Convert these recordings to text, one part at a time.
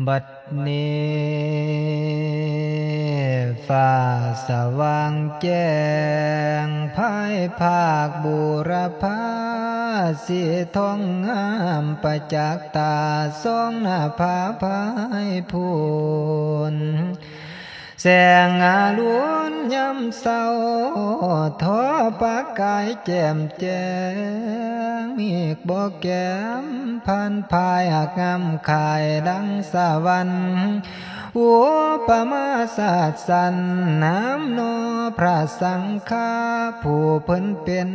บัดนี้ฟ้าสว่างแจ้งภายภาคบูรพาสีทองงามประจักษ์ตาสองหน้าผาพายพูนแสงอาล้วนยำเศร้าทอปากกายแจ่มแจ้งมีบ่แก้มพันพายหักงามขายดังสวรรค์หัวปมาศาสสันน้ำโนพระสังฆาผู้เพิ่นเป็น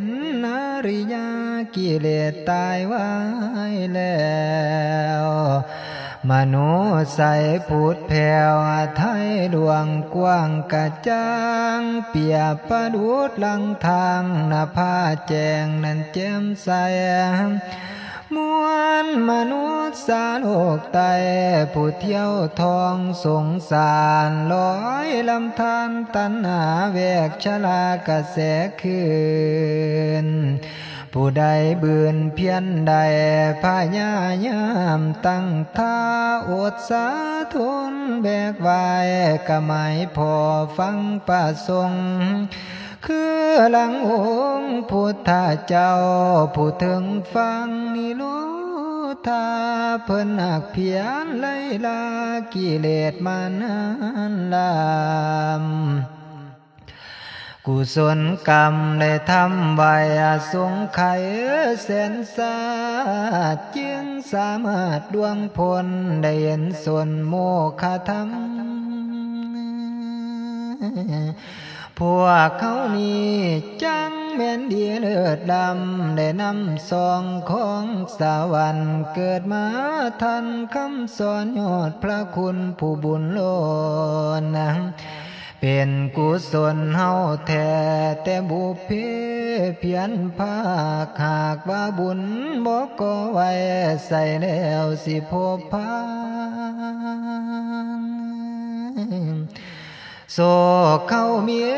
นาริยากิเลสตายไว้แล้วมโนใสพูดแผ่วไทยดวงกว้างกระจ่างเปียบประดุจลังทางหน้าผาแจ้งนั้นแจ่มใสมวลมนุษย์สาโลกไตผู้เที่ยวทองสงสารลอยลำธารตัณหาแวกชลากระแสคืนผู้ใดบืนเพียรใดพยายามตั้งท่าอดสาทนแบกไว้กะไม่พอฟังประสงค์คือหลังองค์พุทธเจ้าผู้ถึงฟังนิโรธาเพิ่นหักเพียรไล่ลากิเลสมานานลำกุศลกรรมได้ทำไว้สงไขแสนสาดจึงสามารถดวงผลได้เห็นส่วนโมฆะธรรมพวกเขานี้จังแม่นดีเลิศดำได้นำซองของสวรรค์เกิดมาทันคำสอนยอดพระคุณผู้บุญล้นเป็นกุศลเฮาแท้แต่บุพเพเพียรภาคหากว่าบุญบ่ก่อไว้ใส่แล้วสิพบพานโศกเข้าเมีย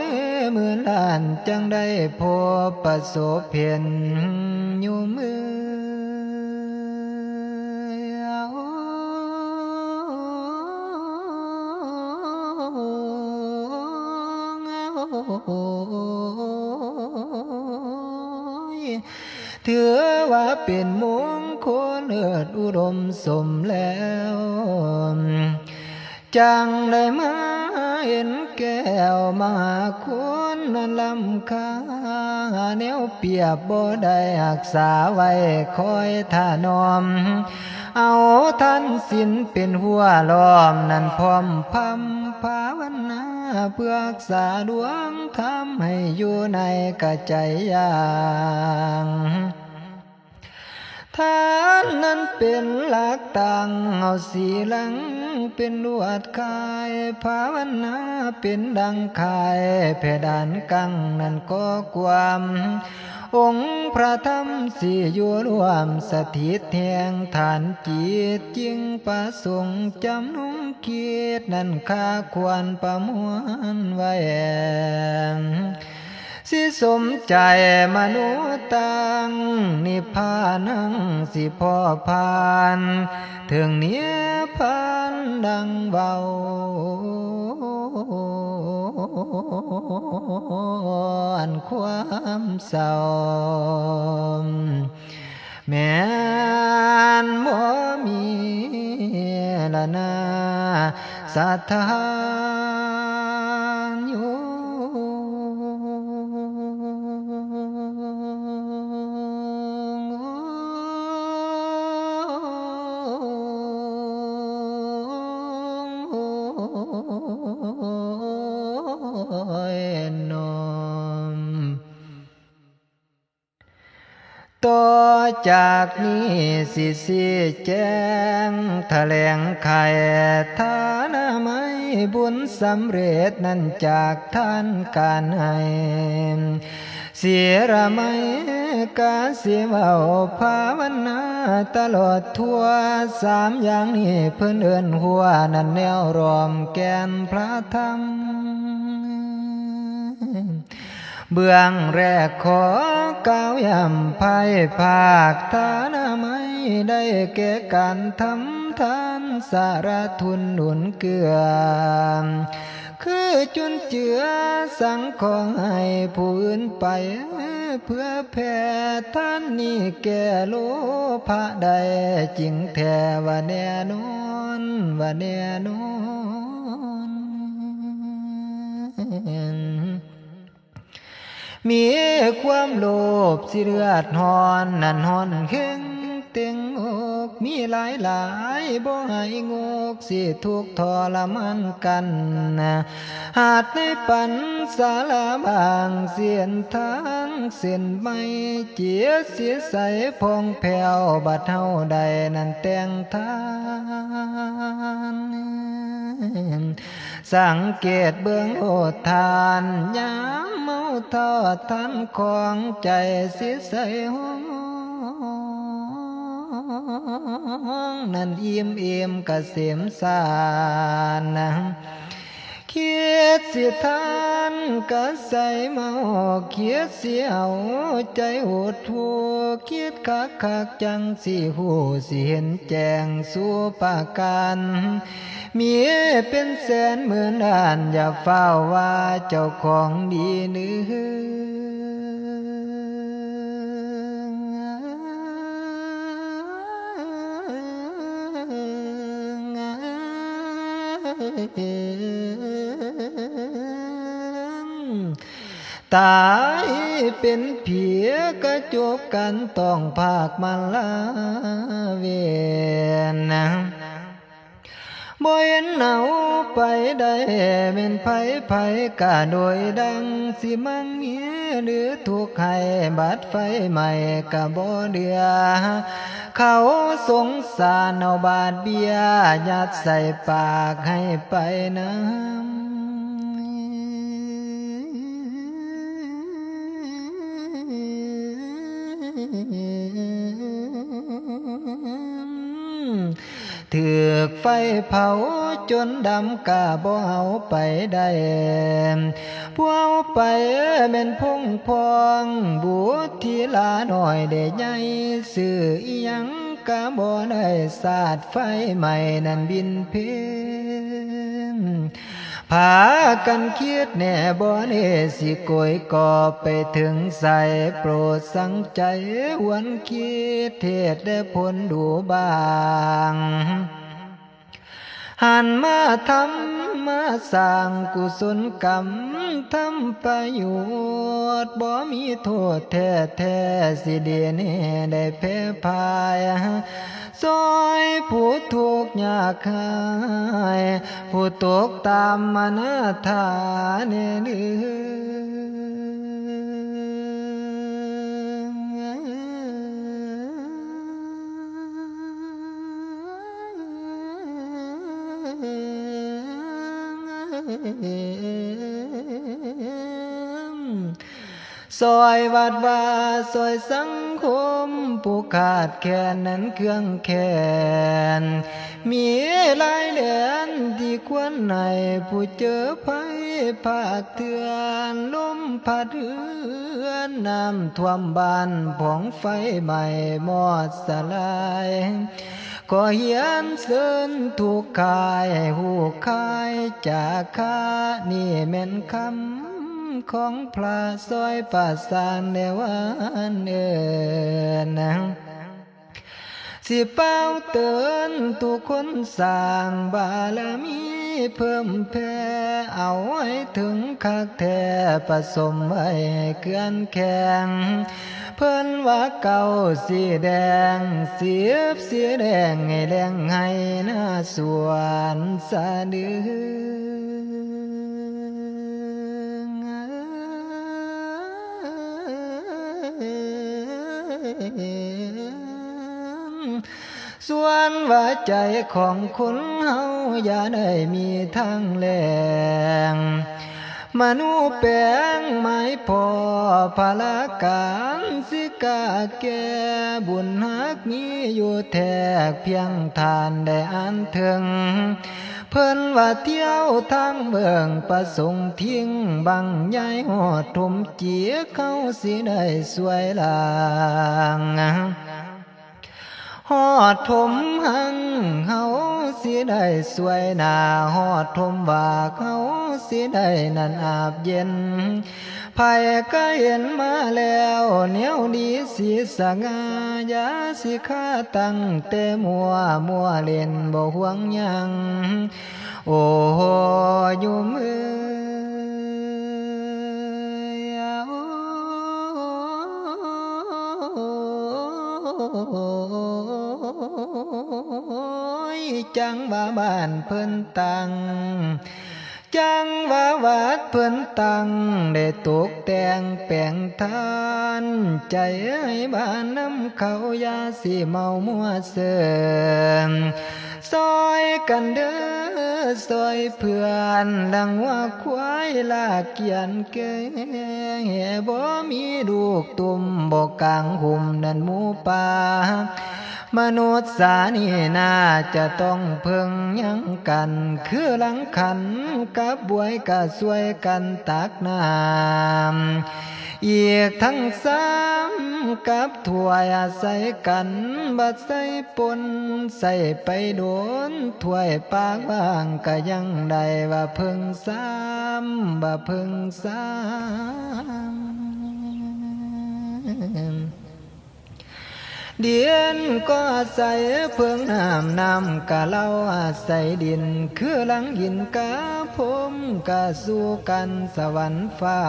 เหมือนล้านจังได้พบประสบเพียรอยู่มือถือว่าเป็นมงคลเลิศอุดมสมแล้วจังได้มาเห็นแก้วมาคุณนั้นลำค่าแนวเปรียบบ่ได้รักษาไว้คอยท่านอมเอาท่านศีลเป็นหัวล้อมนั้นพร้อมพำภาวนาเพื่อรักษาดวงธรรมให้อยู่ในกระใจอย่างท่านนั้นเป็นหลักตั้งเอาสีหลังเป็นลวดคายภาวนาเป็นดังคายเพดานกังนั้นก็ความองค์พระธรรมสี่อยู่รวมสถิตแห่งฐานจิตจึงประสงค์จำนุ่งคิดนั้นข้าควรประมวลไว้สิสมใจมนุษย์ตังนิพพานังสิพ่อพานถึงเนี้ยพานดังเบาอันความเศร้าแม้นบ่มีละนาศรัทธาอยู่ต่อจากนี้สิแจ้งแถลงไขฐานะไม่บุญสำเร็จนั้นจากท่านการให้เสียระไม่กาเสียเบาภาวนาตลอดทั่วสามอย่างนี้เพื่อนเอิ้นหัวนั่นแนวรอมแกนพระธรรมเบื้องแรกขอกล่าวยำภายภาคฐานะไม่ได้แก่การทำ ทานสารทุนหนุนเกื้อคือจุนเจือสังของให้ผู้อื่นไปเพื่อแผ่ท่านนี้แก่โลภะใดจริงแท้ว่าแน่นอนว่าแน่นอนมีความโลภสิเลือดหอนนั่นหอนเข่งเต็งอกมีหลายบ่ให้งกสิทุกข์ทรมานกันหาดในปันสาลาบางเสียนทางเส้นไม่เจียเสียใสพองแผ่วบัดเฮาใดนั่นแต่งทานสังเกตเบื้องโอทานยามเมาทอดทันของใจเสียใสห้องนั่นอิ่มกะเสมสารเคียดเสียทานกะใสเมาเคียดเสียเอาใจโหดทัวเคียดคักจังสิหูสิเห็นแจ้งสู่ปากันมีเป็นแสนหมื่นล้านอย่าเฝ้าว่าเจ้าของดีนึตายเป็นเผียกระจบกันต้องภาคมันลาเวียนบ่เห็นเอาไปได้เป็นไผกะโดยดังสิมั่งเมียหรือถูกให้บัดไฟใหม่กะบ่เดือเขาสงสารเอาบาดเบียยัดใส่ปากให้ไปน้ำถือกไฟเผาจนดำกะบ่เอาไปได้พวกไปเป็นพงพองบูทีลาหน่อยเด็ใหญ่สื่ออีหยังกะบ่ได้สาดไฟใหม่นั่นบินเพนพากันคิดแน่บ่เนสิโกยก่อไปถึงใส่โปรดสังใจหวนคิดเทศได้ผลดูบ้างหันมาทำมาสร้างกุศลกรรมทำประโยชน์บ่มีโทษแท้สิเดียนี่ได้แพ้พายซอยผู้ทุกข์ยากหายผู้ตกตามมานาถาเนเดืซอยวัดว่าซอยสังคมผู้ขาดแคลนนั้นเครื่องแค้นมีหลายแดนที่ควรให้ผู้เจอภัยภาคเถื่อนลมพัดเหือนน้ำท่วมบ้านผองไฟใหม่มอดสลายก็เหียนเสินถูกกายหูคายจากข้านี่แม่นคำของพระซอยป่าสานในวันเอินสิเป้าเตือนทุกคนสร้างบารมีเพิ่มแผ่เอาให้ถึงคักแท้ผสมไว้เกื้อนแข็งเพิ่นว่าเก่าสีแดงสีแดงให้แดงให้หน้าสวนสะดือส่วนว่าใจของคนเฮาอย่าได้มีทางแหลงมนุษย์แปลงไม้พอภาลการสิกาแก่บุญฮักมีอยู่แท้เพียงทานได้อันถึงเพิ่นว่าเที่ยวทางเมืองประสงค์ทิ้งบังใหญ่หอดทุ่มเจียเข้าสิได้สวยลาง ฮอดถมหังเฮาสิได้สวยหน้าฮอดถมบากเฮาสิได้นั่นอาบเย็นไผก็เห็นมาแล้วเหนียวดีสิสง่ายาสิค่าตั้งแต่มัวเล่นบ่ห่วงหยังโอ้อยู่มือจังว่าบ้านเพิ่นตังจังว่าวัดเพิ่นตังได้ตกแต่งแปลงทานใจให้บ้านน้ำเขายาสิเมามัวเสื่อมซอยกันเด้อซอยเพื่อนดังว่าควายลากเกียนเกยบ่มีลูกตุ่มบ่กลางหุ่มนั่นหมูป่ามนุษย์สานี่น่าจะต้องเพิ่งยังกันคือหลังขันกับบวยก็สวยกันตักน้ำอีกทั้งสามกับถ้วยอาศัยกันบัดใส่ปนใส่ไปโดนถ้วยปากบางก็ยังได้ว่าเพิ่งสามว่าเพิ่งสามเดียนก็อาศัยเพิ่งน้ำกะเล่าอาศัยดินคือหลังหินกะพมกะสู้กันสวรรค์ฟ้า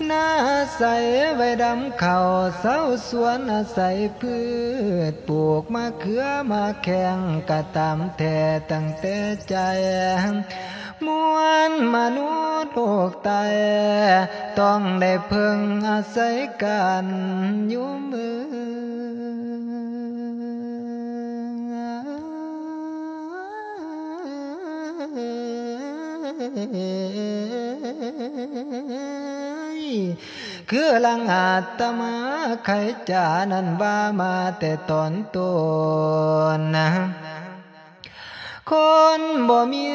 น่าอาศัยไว้ดำเขาเสาสวนอาศัยพืชปลูกมะเขือมาแข่งกะตามแท่ตั้งแต่ใจมวลมนุษย์โลกตายต้องได้เพิ่งอาศัยกันอยู่มือคือลังอาตมาใครจานันว่ามาแต่ตอนต้นนะคนบ่มี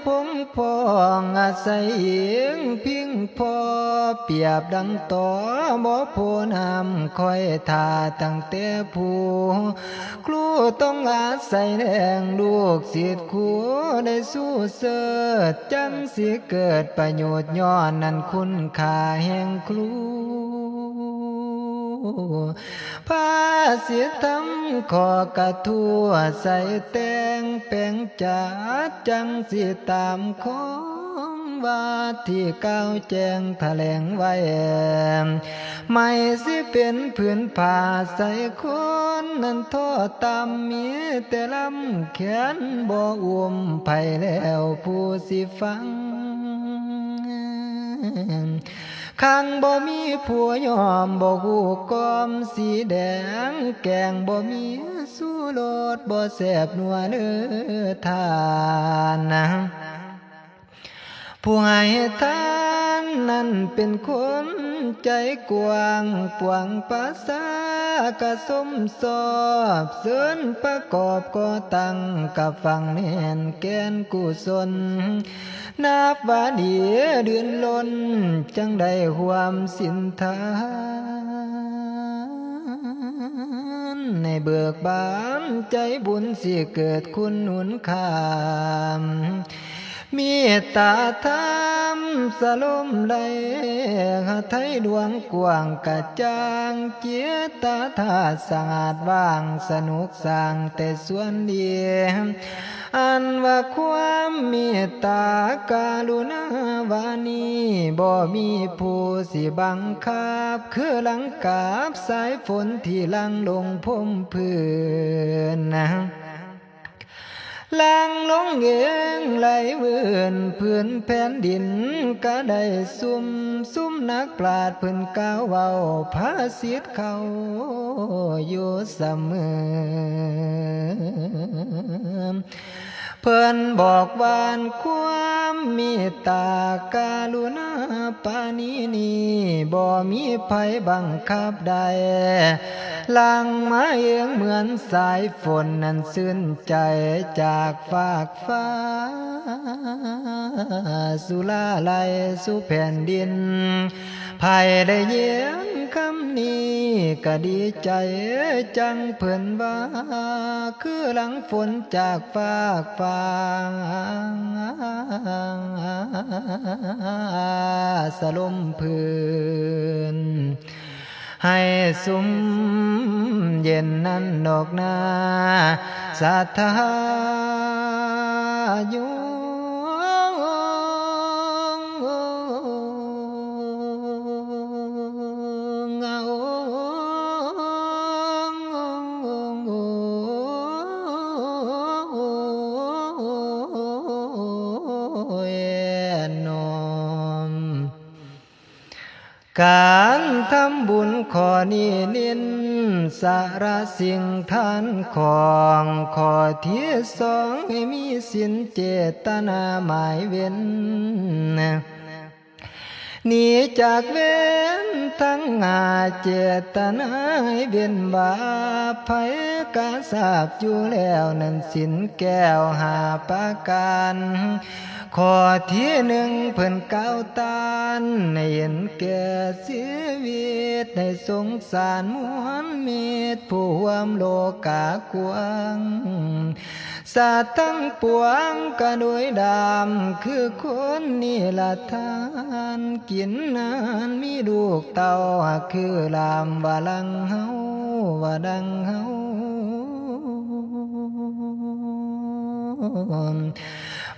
พงพองอาศัยเองพิงพอเปรียบดังต่อบ่โพน้ำคอยทาตั้งแต่ผู้ครูต้องอาศัยแรงลูกศิษย์ครูได้สู้เสดจังสิเกิดประโยชน์ย้อนนั้นคุณค่าแห่งครูพาสิทำขอกระทั่วใส่แต่งแปลงจัดจังสิตามของว่าที่ก้าวแจ้งแถลงไว้ไม่สิเป็นผืนผ้าใส่คนนั้นทอตามมีแต่ลำแขนบ่อุ้มไผแล้วผู้สิฟังข้างบ่มีผัวยอมบ่หูกอมสีแดงแกงบ่มีสู้รสบ่แซ่บนัวเนื้อทานนะผู้ให้ทานนั้นเป็นคนใจกว้างปวงภาษากะสมสอบเสริญประกอบก่อตั้งกับฟังแน่นแกนกุศลนับว่าดีเดือนล้นจังได้ความสินทานในเบิกบานใจบุญสิเกิดคุณหนุนคามมีตาธรรมสลมไหลหาไทยดวงกว้างกระจ่างเจียตาธาตุสะอาดว่างสนุกสร้างแต่ส่วนเดียวอันว่าความเมตตากรุณาวานีบ่มีผู้สิบังคับคือหลังกาบสายฝนที่หลังลงพรมพื้นนะลังลงเองไหลเวินพื้นแผ่นดินก็ได้ซุ่มนักปราชญ์เพิ่นกล่าวเว้าภาษิตเขาอยู่เสมอเพิ่นบอกวานความเมตตากรุณาปานีนี้บ่มีภัยบังคับใดลังมาเองเหมือนสายฝนนั้นซื่นใจจากฟากฟ้าสุลาไหลสู่แผ่นดิน ภายได้เยียนคำนี้ก็ดีใจจังเพิ่นว่าคือหลังฝนจากฟากฟ้าสลมพื้นให้สุมเย็นนั้นดอกนาศรัทธาอยู่การทำบุญขอนี้นินสารสิ่งท่านของขอที่สองให้มีสินเจตนาหมายเว้นหนีจากเว้นทั้งหาเจตนาให้เว้นบาปภัยกาทราบอยู่แล้วนั่นสินแก้วหาประการข้อที่หนึ่งเพิ่นก้าวตานให้เห็นแก่ชีวิตให้สงสารมวลมิตรผู้ร่วมโลกากวางสัตว์ทั้งปวงก็โดยดำคือคนนี่ละทานกินนานมีลูกเต่าคือลามว่าลังเฮาว่าดังเฮา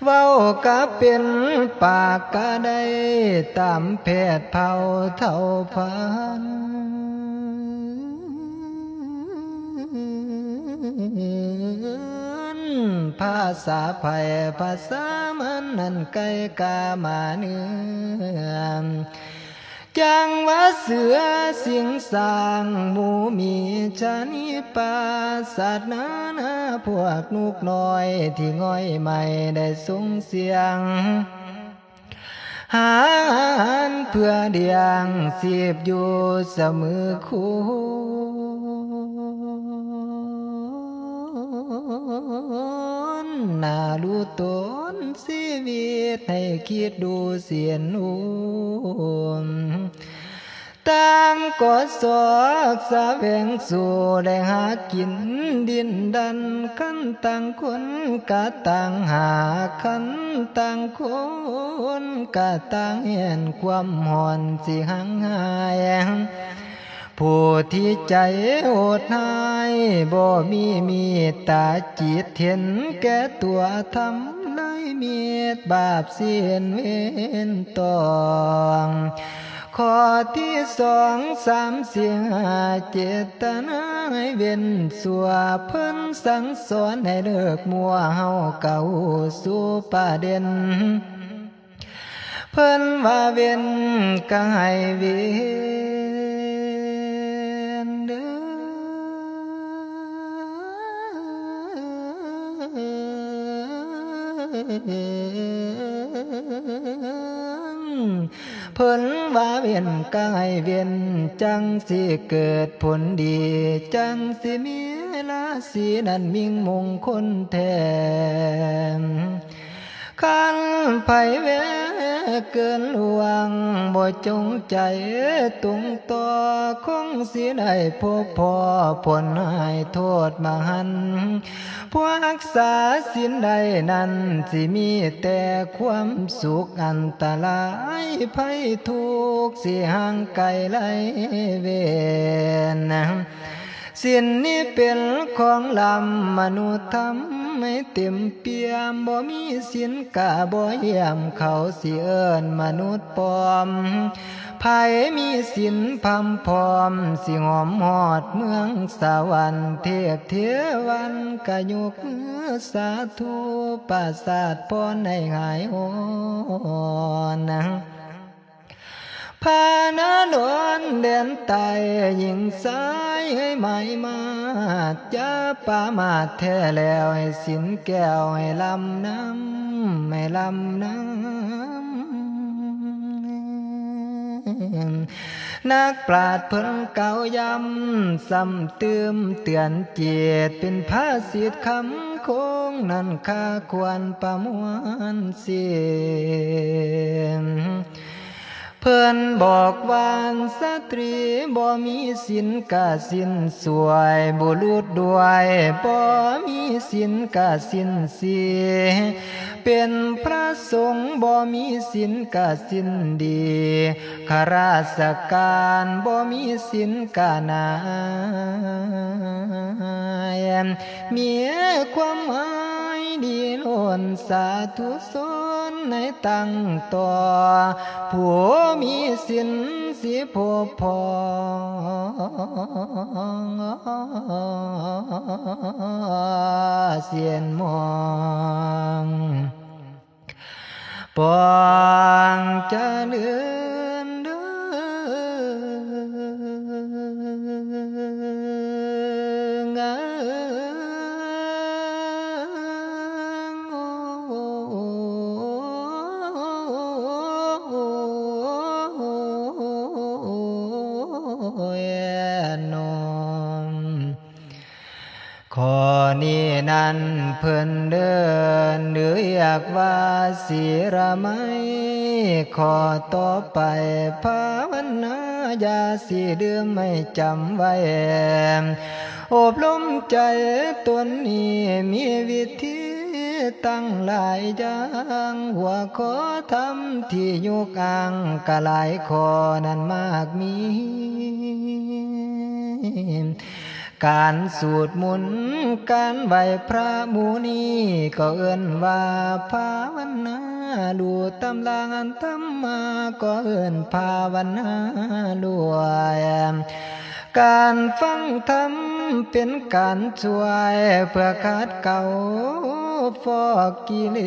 เว้าก็เป็นปากก็ได้ตามแพทย์เผาเท่าพันภาษาไผ่ภาษามันนั่นไกลกามาเนื้อจังว่าเสือสิงสางหมูมีชานิปาสัตว์นาพวกนุกน้อยที่ง่อยไม่ได้ส่งเสียงหาเพื่อเดียงสีบอยู่เสมอคู่น่ารู้ตนชีวิตให้คิดดูเสียนุ่มต่างกอดศอกสะแวงสู่ได้หากินดินดันขันต่างคนกะต่างหาขันต่างคนกะต่างเห็นความหอนสิหังหายผู้ที่ใจโอดหายบ่มีตาจิตเห็นแก่ตัวทำเลยมีบาปเสียนเว้นตองข้อที่สองสามเสียงเจตนาให้เว้นสัวเพิ่นสั่งสอนให้เลิกมัวเฮาเก่าสู่ประเด็นเพิ่นว่าเว้นก็ให้เว้นเด้อเพิ่นว่าเวียนกายเวียนจังสิเกิดผลดีจังสิมีราศีนั้นมิ่งมงคลแท้คันไผแวเกินหลวงบ่จงใจตุงต่อคงสิได้พบพอผลให้โทษมหันต์ผู้รักษาศีลใดนั้นสิมีแต่ความสุขอันตรายภัยทุกข์สิห่างไกลไร้เวรศีลนี้เป็นของลำมนุษย์ทำไม่เต็มเปี่ยมบ่มีศีลกะบ่เยี่ยมเขาสิเอิ้นมนุษย์ปลอมไผมีศีลพำพร้อมสิหอมหอดเมืองสวรรค์เทพเทวันกะยกมือสาธุปราสาทพรให้หายโอนพานาดอนเด่นไตยิงสายให้ไหมมาจะปามาแท้แล้วให้สินแก้วให้ลำน้ำให้ลำน้ำนักปราชญ์เพิ่นเก่าย้ำซ้ำเติมเตือนเจตเป็นภาษิตคำคงนั่นค่าควรประมวลเสียง เพิ่นบอกว่าสตรีบ่มีศีลกะศีลสวยบุรุษด้วยบ่มีศีลกะศีลเสียเป็นพระสงฆ์บ่มีศีลกะศีลดีข้าราชการบ่มีศีลกะนายมีความหมายดีล้นสาธุชนในตั้งต่อผู้มีศีลสิพบพองเสียนมองปองเจริญเด้อนมขอนี้นั้นเพิ่นเดินหรืออยากว่าศีรไมขอต่อไปภาวนาอย่าสิดื่มไม่จำไว้อบรมใจตนนี้มีวิธีตั้งหลายอย่างหัวขอทำที่ยุกอ่างกะหลายขอนั้นมากมีการสูตรมนต์การไหว้พระหมู่นี้ก็เอิ้นว่าภาวนาดูตำรางอันธรรมาก็เอิ้นภาวนาลวยการฟังธรรมเป็นการช่วยเพื่อขัดเกลาฟอกกิเล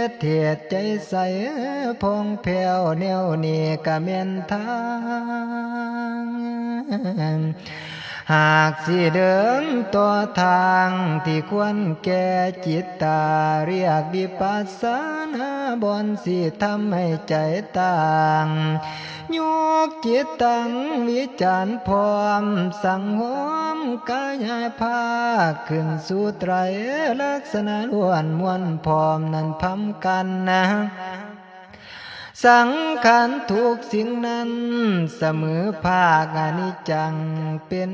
สเทียดใจใสพองแผ้วแนวนี้ก็แม่นทางหากสิเดินต่อทางที่ควรแก่จิตตาเรียกวิปัสสนาบอนสิทำให้ใจต่างยกจิตตั้งวิจารพร้อมสังหมกายภาคขึ้นสู่ไตรลักษณะล้วนมวลพร้อมนั้นพร้อมกันนะสังขารทุกสิ่งนั้นเสมอภาคอนิจจังเป็น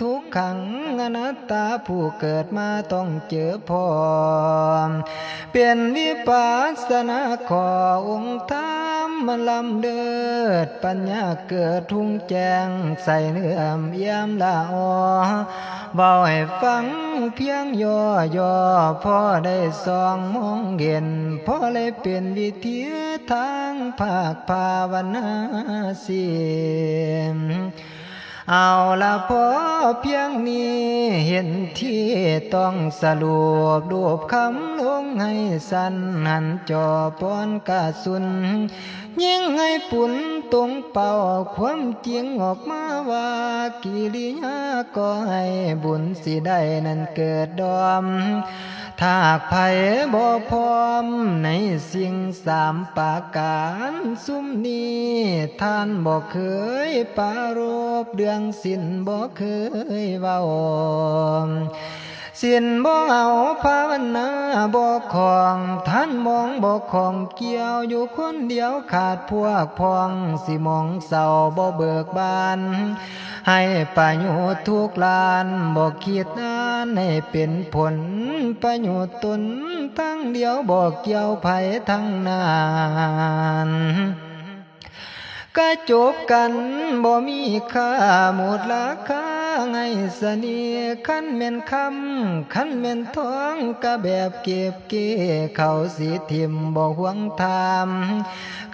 ทุกขังอนัตตาผู้เกิดมาต้องเจอพร้อมเป็นวิปัสสนาขอองค์ธรรมมันลำเดิดปัญญาเกิดทุ่งแจ้งใส่เนื้อยามละอเบาให้ฟังเพียงย่อพอได้ส่องมองเห็นพอเลยเป็นวิธีทางภาคภาวนาเสียงเอาละพอเพียงนี้เห็นที่ต้องสรุปรวบคำลงให้สั้นหันจอปอนกะสุนยิ่งให้ปุ่นตรงเป่าความจริงออกมาว่ากิริยาก็ให้บุญสิได้นั้นเกิดดอมถ้าไผบ่พร้อมในสิ่งสามประการซุมนี้ท่านบ่เคยปรารภเรื่องศีลบ่เคยเว้าศีลบ่เอาภาวนาบ่ของท่านมองบ่ของเกี่ยวอยู่คนเดียวขาดพวกพ้องสิมองเศร้าบ่เบิกบานให้ประโยชน์ทุกลานบ่คิดอ่านให้เป็นผลประโยชน์ตนทั้งเดียวบ่เกี่ยวไผทั้งนั้นก็จบกันบ่มีค่าหมดราคาไงเสน่ห์คันแม่นคำคันแม่นทองก็แบบเก็บเกี่เขาสิทิมบ่หวงทาม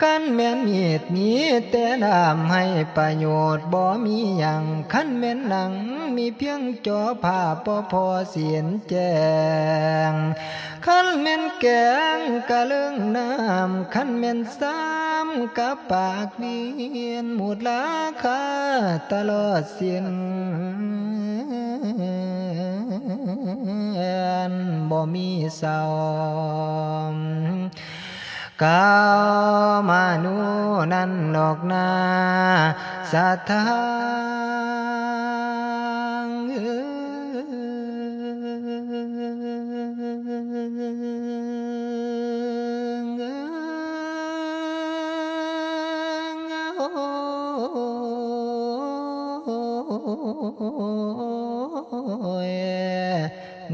คันแม่นมีดมีแต่น้ำให้ประโยชน์บ่มีหยังคันแม่นหนังมีเพียงจอภาพบ่พอเสียนแจ้งคันแม่นแกงกะเลื่องน้ำคันแม่นซ้ำกะปากเวียนหมดราคาตลอดสิ้นบ่มีเศร้าก้าวมานูนั้นดอกนาสัทธา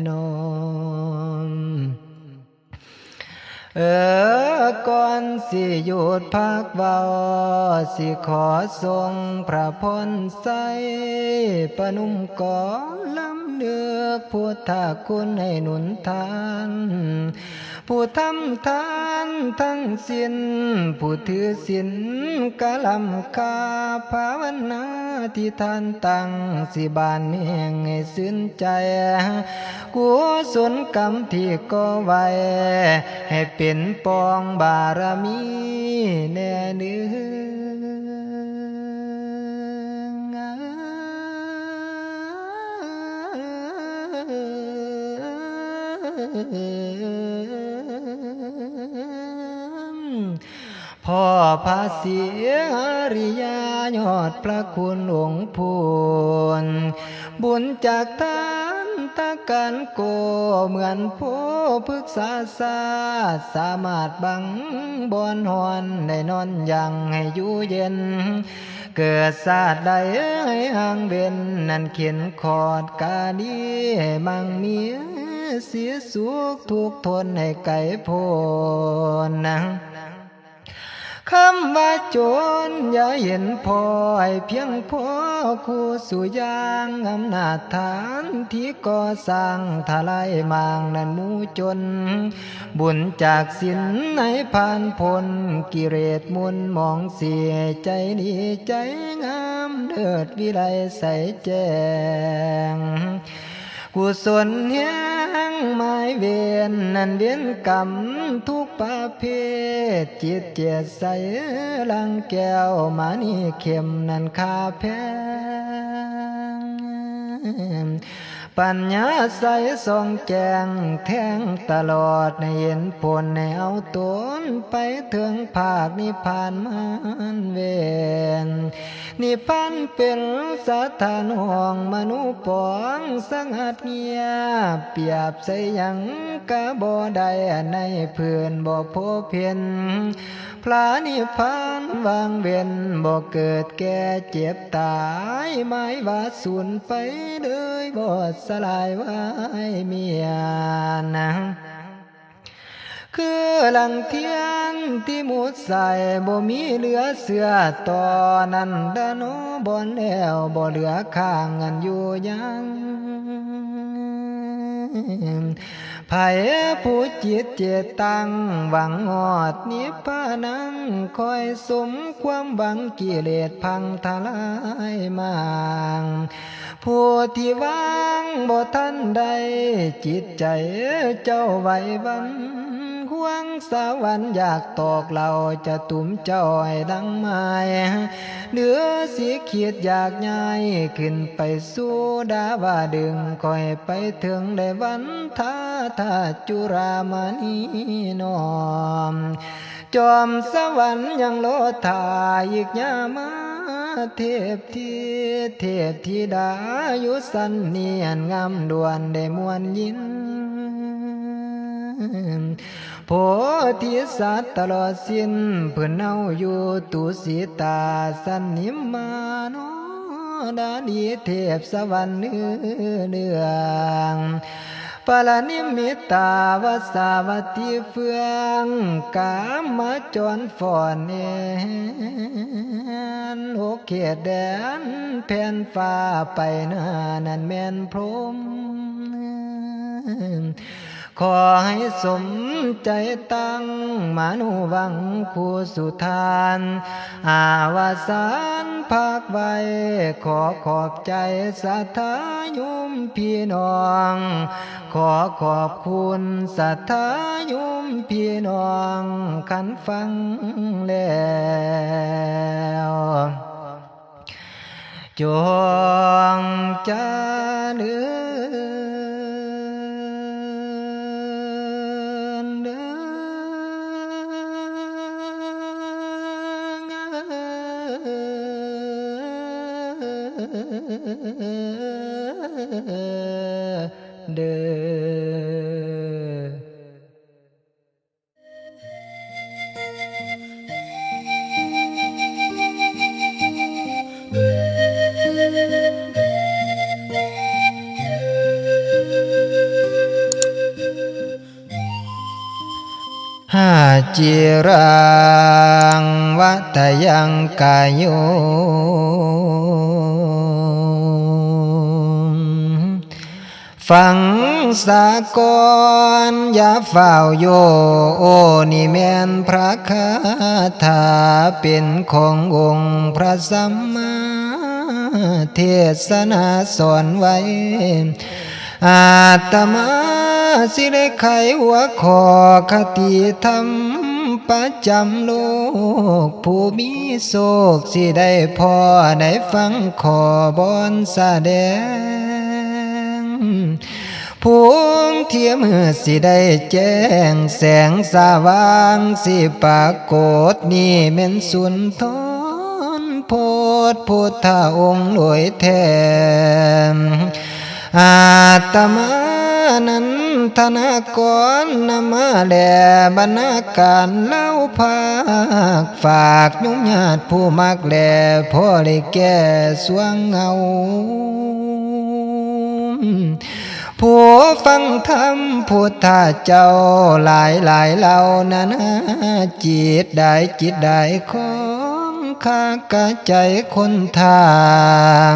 นมก่อนสิหยุดพักเบาสิขอทรงพระพรใสประนุมก่อลำเลือกพุทธคุณให้หนุนทานผู้ทำทานทั้งสิ้นผู้ถือศีลกะลำคาภาวนาที่ท่านตั้งสิบานเมียงให้สิ้นใจกุศลกรรมที่ก่อไว้ให้เป็นปองบารมีแน่เนืองพ่อพระศรีอริยยอดพระคุณหลวงพูนบุญจากท่านตะกันโกเหมือนผู้พึกษาสาสามารถบังบอนหอนได้นอนยังให้อยู่เย็นเกิดศาสตร์ใดให้ห่างเบนนั่นเขียนขอดกาดีให้มั่งมีเสียสุขทุกทนให้ไกลโพ้นนะคำว่าโจรอย่าเห็นพอให้เพียงพอคู่สู่ยางอำนาจฐานที่ก่อสร้างทลายมางนั้นมูจนบุญจากศีลให้ผ่านพ้นกิเลสมุนมองเสียใจดีใจงามเลิศวิไลใสแจ้งกุศลแห่งหมายเวรนั่นเวียนกรรมทุกประเภทจิตเจตใสลังแก้วมานี่เข้มนั่นคาแพงปัญญาใสส่องแจงแทงตลอดในเห็นผลในเอาตนไปถึงภาคนิพพานมันเวนนิพพานเป็นสถานห่วงมนุษย์ปองสังหัดเงียเปรียบใส่ยังกะบ่ได้ในเพื่อนบ่พบเพียนพระนิพพานวางเว้นบ่เกิดแก่เจ็บตายหมายว่าสูญไปเลยบ่สลายไว้เมียนะคือหลังเทียนที่มุดใส่บ่มีเหลือเสือต่อนั้นดาโนบ่แล้วบ่เหลือข้างเงินอยู่ยังไผผู้จิตเจตตั้งหวังหอดนิพพานังคอยสมความหวังกิเลสพังทลายมางผู้ที่วางบ่ทันใดจิตใจเจ้าไหววันห่วงสวรรค์อยากตอกเราจะตุ่มเจ้าให้ดังไม้เหนือสีเขียดอยากย้ายขึ้นไปสู่ดาวดึงคอยไปถึงได้วันท่าจุรามณีนอมจอมสวรรค์ยังโลธาอีกยามาเทพธิดายุสันเนียนงามดวนได้มวลยินโพธิสัตว์ตลอดสิ้นเพื่อนเอาอยู่ตุสิตาสันนิมมาโนดาดีเทพสวรรค์เนื้องปาลานิมิตาวสาวัติเฟืองกามมาจรฝ่อนเอนหกเขตแดนแผ่นฟ้าไปนานั่นแม่นพรหมขอให้สมใจตั้งมานุวังคูสุทานอาวสานภาคไว้ขอขอบใจสัทธายุมพี่น้องขอขอบคุณสัทธายุมพี่น้องขันฟังแล้วจงเจริญเด้อ หาจิรังวัตยังกายโยฟังสากรอย่าเฝ้าโยโอนี่แม่นพระคาถาเป็นขององค์พระสัมมาเทศนาสอนไว้อาตมาสิได้ไขหัวข้อคติธรรมประจำโลกผู้มีโศกสิได้พอได้ฟังขอบอนแสดงพวงเทียมสิได้แจ้งแสงสว่างสิปรากฏนี่แม่นสุนทรโพธิพุทธองค์โดยแท้อาตมานั้นธนากรนำมาแลบรรณาการเล่าภาคฝากยุ่งญาติผู้มักแลพ่อได้แก่สวงเงาผู้ฟังธรรมพุทธเจ้าหลายเหล่านั้นจิตได้ของข้ากะใจคนทาง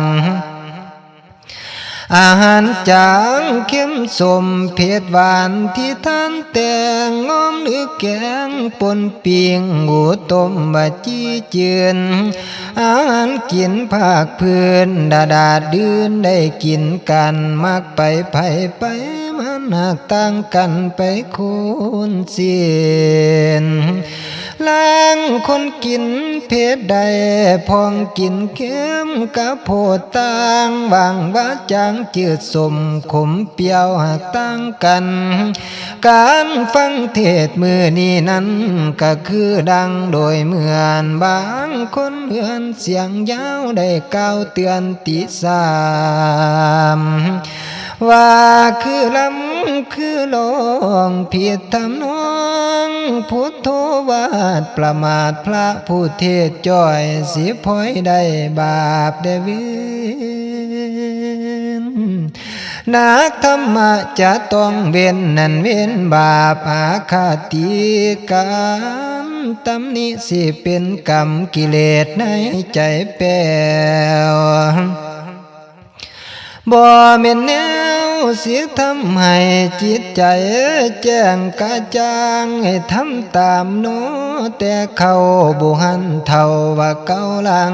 อาหารจางเข้มสมเผ็ดหวานที่ท่านแต่งง้อมหรือแกงปนปิงหูต้มบะจี้เจือนอาหารกินภาคพื้นดาดืนได้กินกันมากไปมันหักต่างกันไปคูณเสียนล้างคนกินเผ็ดใดพองกินเค็มกับโพดต่างบางว่าจางจืดสมขมเปรี้ยวหักต่างกันการฟังเทศมือนี้นั้นก็คือดังโดยเหมือนบางคนเอื้อนเสียงยาวได้กล่าวเตือนติสามว่าคือลำคือลองผิดทำนองพุทโธวาดประมาทพระผู้เทศจ้อยสิพลอยได้บาปได้เวียนนักธรรมะจะต้องเว้นนั่นเว้นบาปอาฆาติการตำหนิสิเป็นกรรมกิเลสในใจแป้วบ่แม่นแนวสิทำให้จิตใจแจ้งกระจ่างให้ทำตามโนแต่เขาบุหันเท่าว่าเก่าหลัง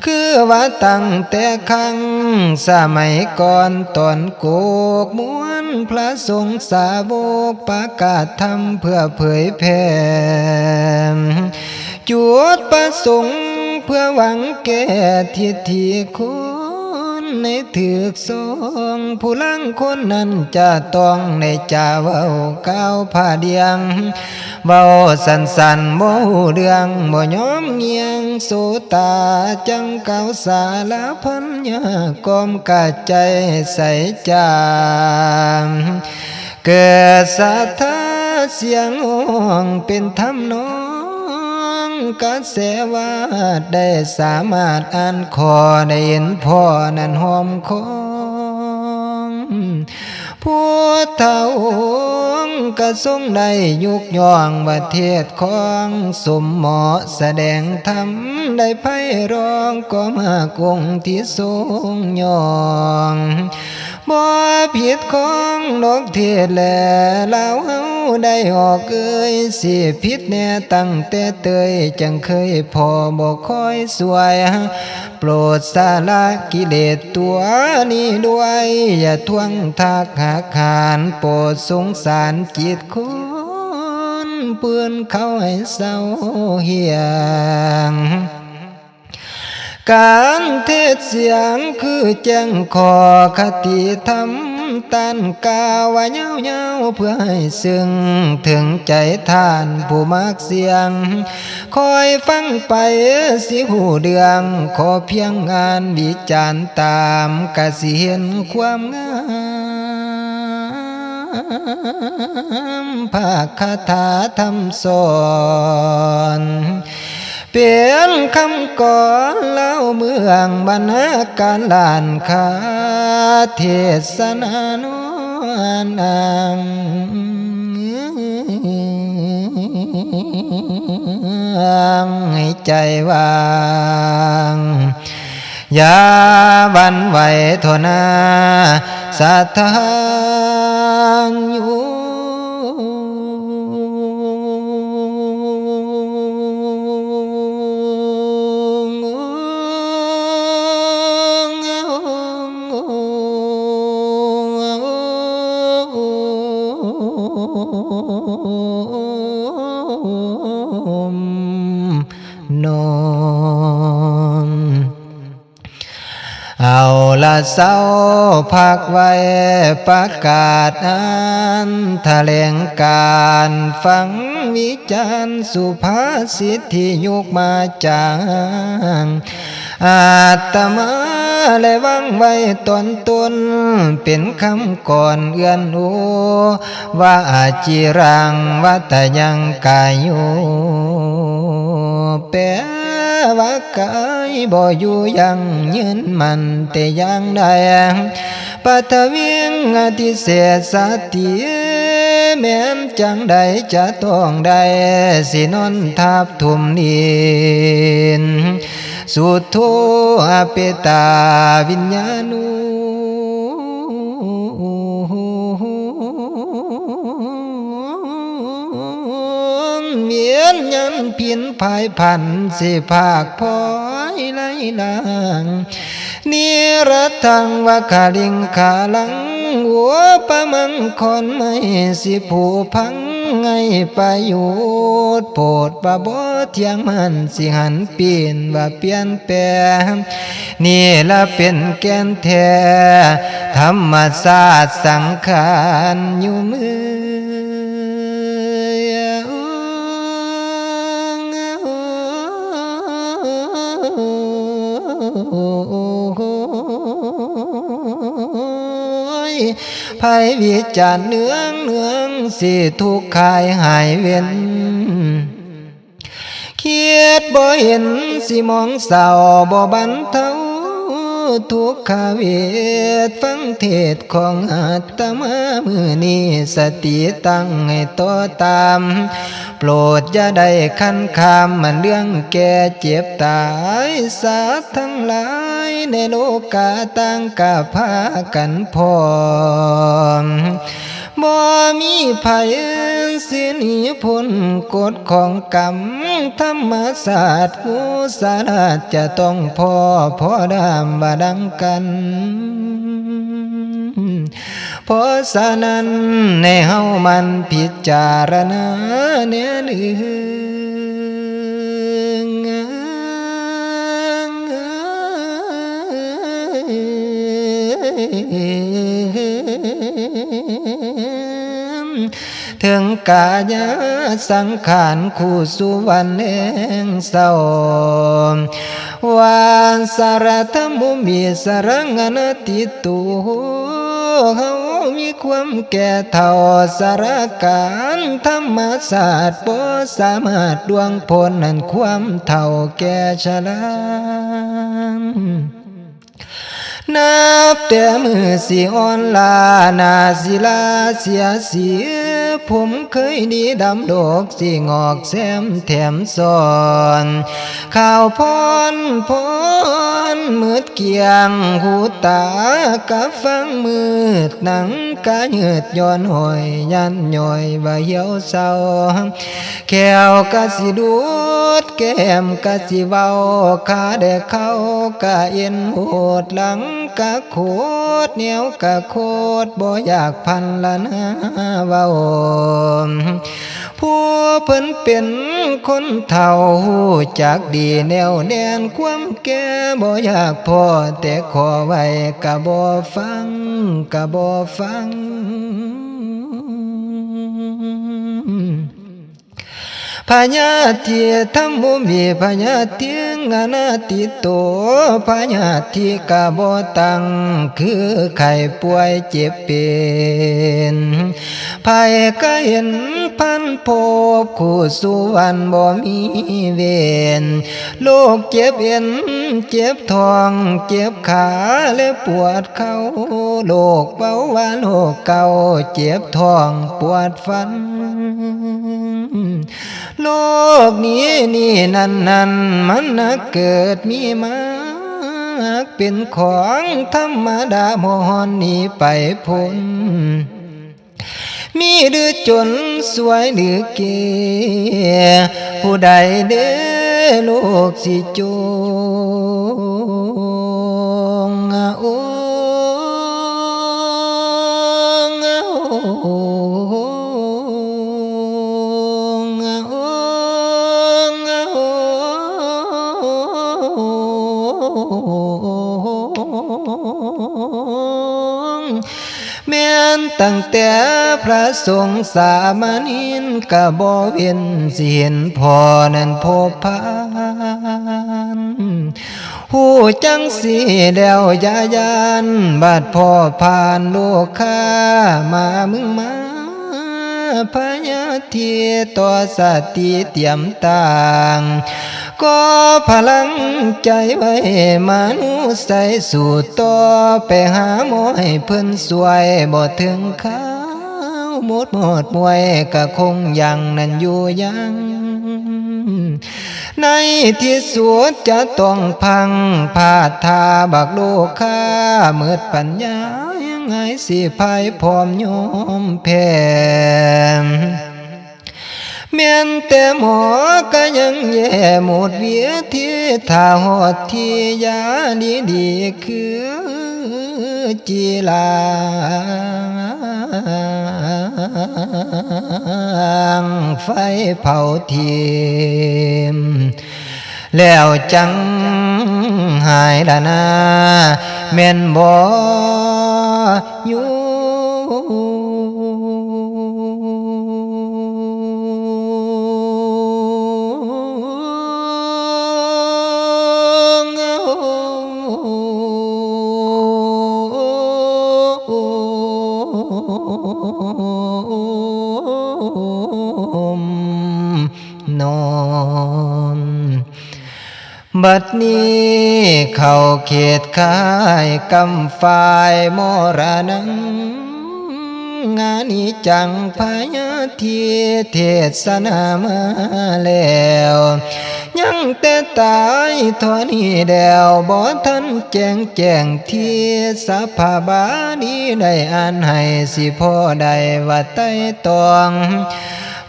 คือว่าตั้งแต่ครั้งสมัยก่อนตอนโกกม้วนพระสงฆ์สาวกประกาศธรรมเพื่อเผยแผ่จุดประสงค์เพื่อหวังแก้ทิฏฐิคนในถือกสองผู้ลังคนนั้นจะต้องในจ่าเว้าก้าวผ้าเดียงเว้าสันบ่ฮู้เรื่องบ่ยอมเงียงโสตาจังก้าวสาลาพันยากอมกะใจใส่จามเกิดศรัทธาเสียงห้องเป็นธรรมนองกระแสวาดได้สามารถอ่านขอได้เห็นพ่อนั้นหอมของผู้เฒ่าก็ทรงได้ยุกย่องประเทศของสมเหมาะแสดงธรรมได้ไพเราะก็มากงที่ทรงย่องบ่ผิดของนกเทศแลแล้วเฮาได้ออกเอ่ยสิผิดแน่ตั้งแต่เตยจังเคยพอบ่คอยสวยโปรดสาละกิเลสตัวนี้ด้วยอย่าทวงทักหักหานโปรดสงสารจิตคนเปื้อนเขาให้เศร้าเหี่ยงการเทศเสียงคือแจ้งขอคติธรรมตันกาวะเย้าเพื่อให้ซึ้งถึงใจท่านผู้มักเสียงคอยฟังไปสิหูเดืองขอเพียงงานวิจารณ์ตามกสิเห็นความงามภาคคาถาธรรมสอนเปลี่ยนคำก่อนเล่าเมืองบรรณาการลานคาเทศนาโนนาง งให้ใจวางอย่าหวั่นไหวโทนาศรัทธาอยู่นอนเอาละเศร้าพักไว้ประกาศอันแถลงการฟังวิจารณ์สุภาษิตที่ยุกมาจากอาตมาและวังไว้ตนเป็นคำก่อนเอื้อนอูว่าอาจิรังวัตยังกายุแปลว่ากายบ่อยู่ยังยืนมันแต่ยังใดปัทวิงอธิเศษสติแม้นจังใดจะต้องได้สินนทับทุ่มนินสุดโทอเปตาวิญญาณูเมียนยันเพียนภายพันสิภาคพอยไล่ลางนิรัตถังวะคาลิงขาลังหัวปะมังคอนไม่สิผูพังไงประโยชน์โปรดประบ่เที่ยงมันสิหันเปลี่ยนว่าเปลี่ยนแปลงนี่ละเป็นแก่นแท้ธรรมศาสตร์สังขารอยู่มือภัยวิจารเนืองสิทุกข์คายหายเว้นเคียดบ่เห็นสิมองเศร้าบ่บรรเทาทุกขเวทฟังเทศของอาตมามือนี้สติตั้งให้ต่อตามโปรดอย่าได้คันคามมันเรื่องแก่เจ็บตายสัตว์ทั้งหลายในโลกาตั้งกะพากันพร้อมบ่มีภัยสิหนีพ้นกฎของกรรมธรรมศาสตร์ผู้สาราจะต้องพอดามบาดังกันเพราะฉะนั้นในเฮามันพิจารณาแน่ลึถึงกายสังขารคู่สุวรรณแห่งเศร้าวานสารธรรมุมีสรังอนัตติตุเฮามีความแก่เท่าสารการธรรมศาสตร์บ่สามารถดวงพ้นนั้นความเท่าแก่ชรานับแต่มือสิอ่อนลานาศิลาเสียผมเคยดีดำดอกสิงอกแซมแถมซ้อนข่าวพรมืดเกียงหูตากับฟังมืดหนังกะยืดย้อนหอยยันย่อยว่าเหี่ยวเศร้าแก้วกะสิดูดแก้มกะสิเว้าขาได้เข้ากะเอ็นโหดหลังกะโคตรเหนียวกะโคตรบ่อยากพันละนะเว้าผู้เพิ่นเป็นคนเฒ่าหู้จักดีแนวแน่นความแก่บ่อยากพอแต่ขอไว้กะบ่ฟังพญาติธรรมุมีพญาติงอนัตติโตพญาติกะบ่ตังคือไข้ป่วยเจ็บเป็นภัยก็เห็น พันภพคู่สุวรรณบ่มีเวรโลกเจ็บเอ็นเจ็บท้องเจ็บขาและปวดเข่าโลกเบาหวานโลกเก่าเจ็บท้องปวดฟันโลกนี้นี่นั่นมันนักเกิดมีมาเป็นของธรรมดามอนนี้ไปพ้นมีหรือจนสวยหรือเก๋ผู้ใดเด้โลกสิจงโอ้แม้นตั้งแต่พระสงฆ์สามณินกะบ่เว้นสิเห็นพอนั้นพบพานหูจังสิแล้วยายานบาดพ่อผ่านโลกค้ามามึงมาพยาธิต่อสติเตรียมต่างก็พลังใจไว้มนุษย์ใส่สู่ต่อไปหาหมอให้เพิ่นสวยบ่ถึงข้าวหมดมวยก็คงยังนั่นอยู่ยังในที่สุดจะต้องพังพาดทาบักโลกค้ามืดปัญญายังไงสิภายพร้อมยอมแพ้แม้นแต่หมอก็ยังแย่หมดเวียที่ถ้าหอดที่ยาดีคือจีลางไฟเผาทิมแล้วจังหายละนาแม่นบ่อยู่นอนบัดนี้เข้าเขตค่ายกำฝ่ายมรณะงานิจังพยาธิเทศนามาแล้วยังแต่ตายทอนี้เดียวบ่ทันแจ้งที่สภาบาดีได้อ่านให้สิพ่อได้ว่าไต่ตอง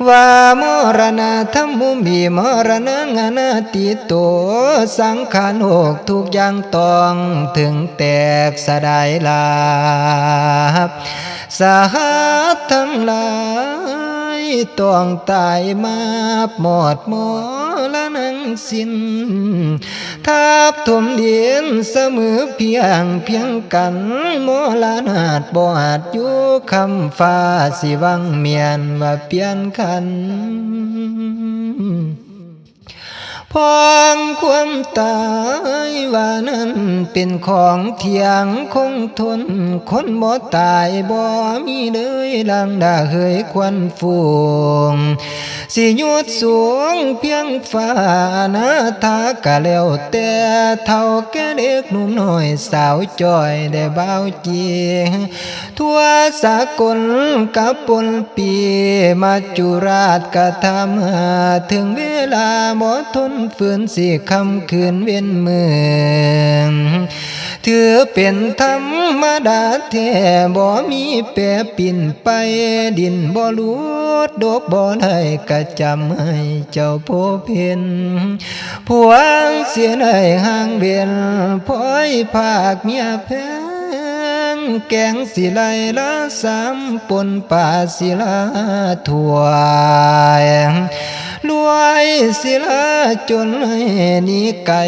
ว่ามรณะธรรมมุมีมรณะงานาติโตสังขารโลกทุกอย่างต้องถึงแตกสลายลาบสาหัสทั้งหลายต้องตายมาหมดมละนังสิ้นทับถมเดียนเสมอเพียงกันมละนาดบ่อาจอยู่คำฟ้าสิวังเมียนว่าเปลี่ยนคันพองความตายว่านั้นเป็นของเที่ยงคงทนคนบ่ตายบ่มีเลยลังด่าเฮยควันฟูงสิยดสูงเพียงฟ้านาทากะแล้วแต่เท่าแก่เด็กหนุ่มน้อยสาวจ้อยได้เบาจีทั่วสากลกับปนปีมาจุราชกะทำถึงเวลาบ่ทนฝืนสิคำคืนเว้นมือถือเป็นธรรมดาแท้บ่มีแปรปิ่นไปดินบ่ลุดดกบ่ได้กะจำให้เจ้าโพเพนพวงเสียในห่างเบียนพ้อยภาคเมียแพงแกงสิไลละสามปนป่าศิลาถวายรวยศิลาจนให้นี่ไก่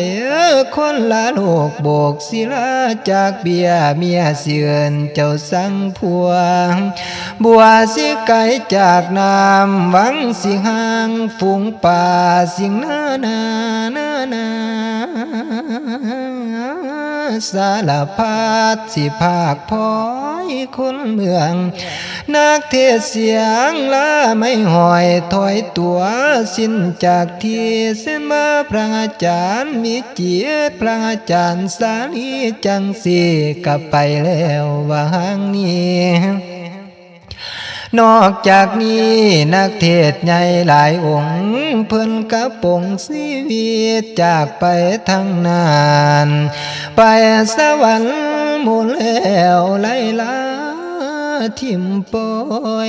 คนละโลกโบกศิลาจากเบียเมียเสือนเจ้าสังพวงบัวสิไก่จากน้ำหวังสิห่างฝูงป่าสิ่งนา สารพัดสิภาคพ้อยคนเมืองนักเทศเสียงละไม่หอยถอยตัวสิ้นจากที่เส้นมาพระอาจารย์มีเจียรติพระอาจารย์สาลีจังสีกลับไปแล้ววางนี้นอกจากนี้นักเทศใหญ่หลายองค์เพิ่นกระปงชีวิตจากไปทั้งนานไปสวรรค์หมุนแล้วไล่ลาทิมปอ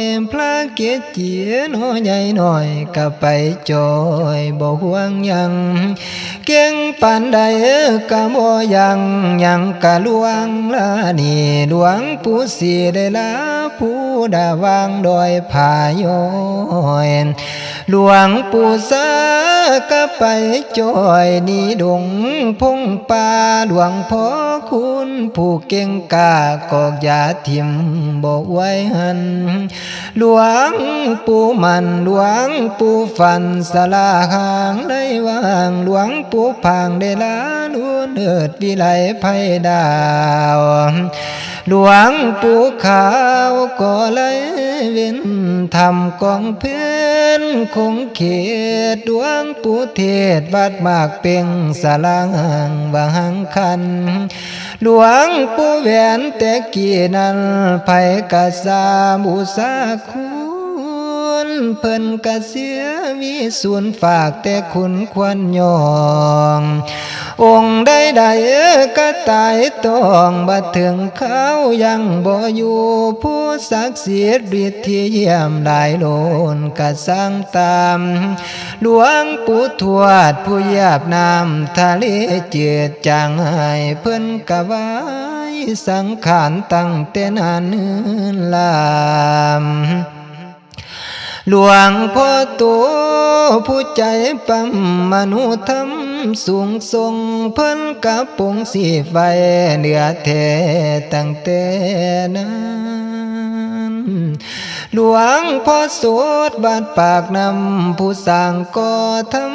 ยพระเกจิน้อยใหญ่หน่อยก็ไปจอยบ่ห่วงยังเก่งปานใดก็บ่ยังกะลวงลานี่หลวงปู่สิได้ลาผู้ดาวางดอยผายอยหลวงปู่สาก็ไปจอยนี่ดงพงป่าหลวงพ่อคุณผู้เก่งกากอกยาทิมบ่ไว้หันหลวงปู่มันหลวงปู่ฟันสลาหางได้วางหลวงปู่พางได้ลานุเนิดวิไลไพดาวหลวงปู่ขาวก็เลยเว้นทำกองเพื่อนคงเขตหลวงปู่เทศวัดมากเป่งสลางบางคันหลวงปู่แหวนแต่กี้นั้นไผกะสาบูสาคุณเพิ่นกะเสียมีส่วนฝากแต่คุณควรยององค์ใดๆก็ตายต้องบัดถึงเขายังบ่อยู่ผู้ศักดิ์สิทธิ์ฤทธิ์ที่เยี่ยมได้โลนก็สร้างตามหลวงปู่ทวดผู้หยาบน้ำทะเลเจือจางให้เพิ่นกะไว้สังขารตั้งแต่นานเนิ่นลามหลวงพ่อตัวผู้ใจปั๊มมนุธรรมสูงทรงเพิ่นกะปงสีไฟเหนือแท้ตั้งแต่นั้นหลวงพ่อโสดบาดปากนำผู้สร้างก่อธรร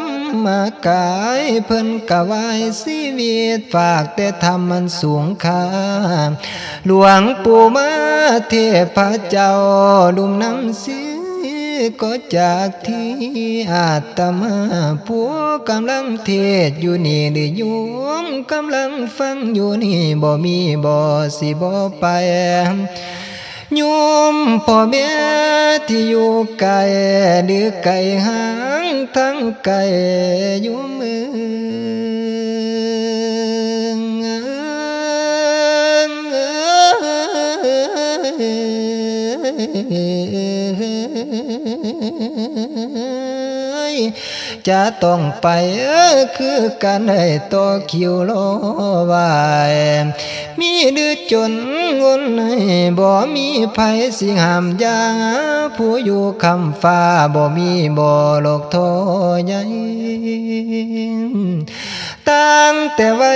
มกายเพิ่นกะไว้ชีวิตฝากแต่ธรรมมันสูงค่าหลวงปู่มาเทพเจ้าลุ่มน้ำสีก็จากที่อาตมาผู้กำลังเทศอยู่นี่หรือโยมกำลังฟังอยู่นี่บ่มีบ่สิบ่ไปโยมพ่อแม่ที่อยู่ไกลหรือไกลห่างทั้งไกลอยู่เมืองจะต้องไปคือกันให้ต่อคิวรอไว้มีดื้อจนงนให้บ่มีไผสิห้ามยาผู้อยู่คำฟ้าบ่มีบ่โลกโทใหญ่ตั้งแต่ไว้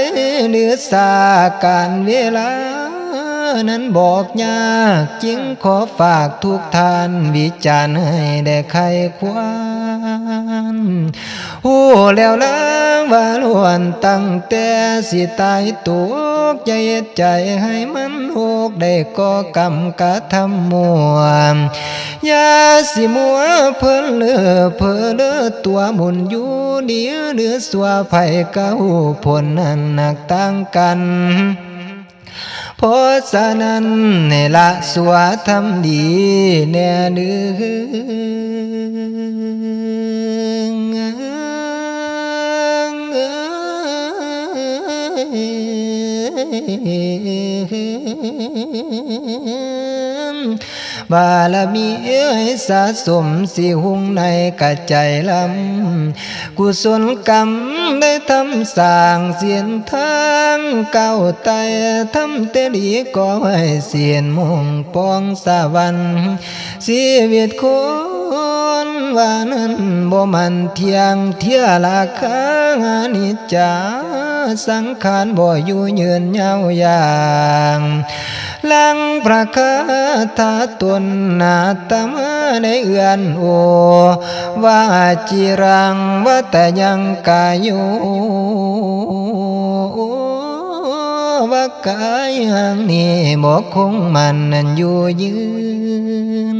เนื้อสาการเวลานั้นบอกยากจึงขอฝากทุกท่านวิจารณ์ให้ได้ไขควานหูแล้วล้างว่าล้วนตั้งแต่สิตายตัวใจให้มันโอกได้ก่อกรรมกระทำมัวยาสิมัวเพิ่นเลือเพิ่นเลือตัวหมุนอยู่เดียวเดือสัวไผ่เก้าผลนั้นหนักต่างกันเพราะฉะนั้นให้ละสัวทำดีแน่เดือบารมีให้สะสมสิหุงในกะใจลำกุศลกรรมได้ทำสร้างเสียนทางเก้าไตทำเตลีก็ให้เสียนมงปองสวรรค์ชีวิตคนว่านั้นบ่มันเที่ยงเที่ยราคานิจจาสังขารบ่อยู่ยืนยาวยางลังประคาถาตนนาตมาในเอื้อนโอว่าจิรังวัตยังกายุ ว่ากายห่างนี้บ่คงมันนั่นอยู่ยืน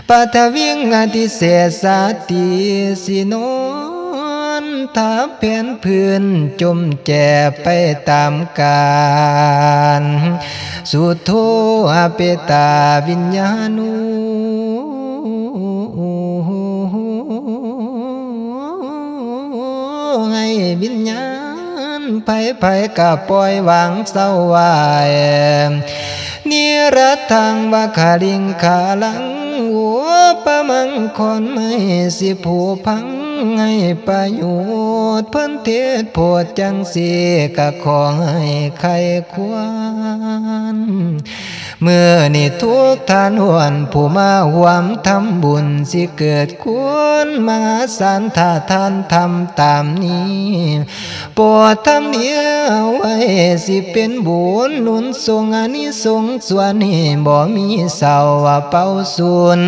ปัทวิงอธิเศษสาติสิโนทับแผ่นพื้นจมแจไปตามกาลสุโธอเปตาวิญญาณูให้วิญญาณไผกะปล่อยวางเศร้าวายนิรัตถังวะคาลิงคาลังหัวปะมังคนไม่สิผู้พังให้ประโยชน์เพิ่นเทศโพดจังสีกะขอให้ใครควรเมื่อนี่ทุกทานหวนผู้มาหวมทำบุญสิเกิดควรมาสานถ้าท่านทำตามนี้โปรดทำเดียวไว้สิเป็นบุญหนุนทรงอานิสงส์ส่วนนี้บ่มีเศร้าว่าเป่าสูญ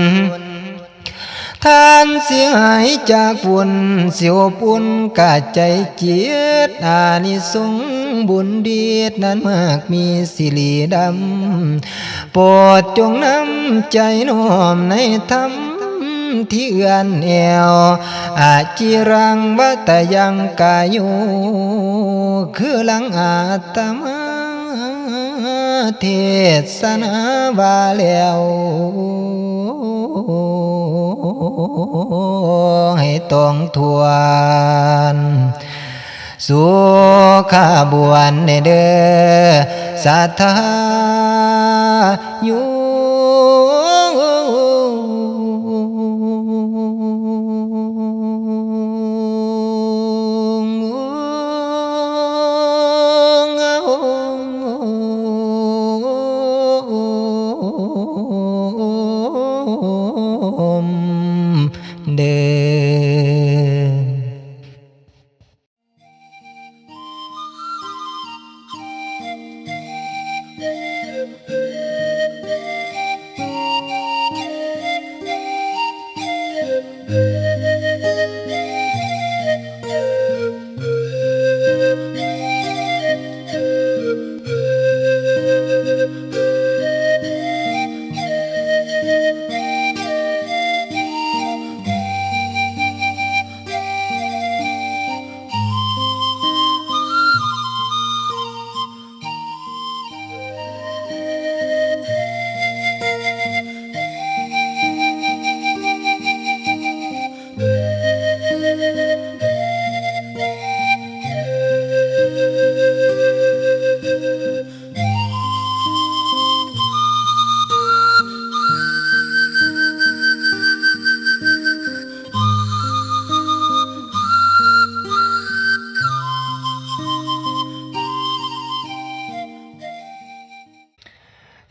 ท่านเสียหายจากบุญเสียวปุ่นกาใจเจียดอานิสงส์บุญดีนั้นมากมีสิริดำโปรดจงนำใจน้อมในธรรมที่เอื้อนแอวอาจิรังวัตยังกายุคือหลังอาตมาเทศนาว่าแล้วให้ต้องทวนสุขาบวนเด้อสัทธายุเด้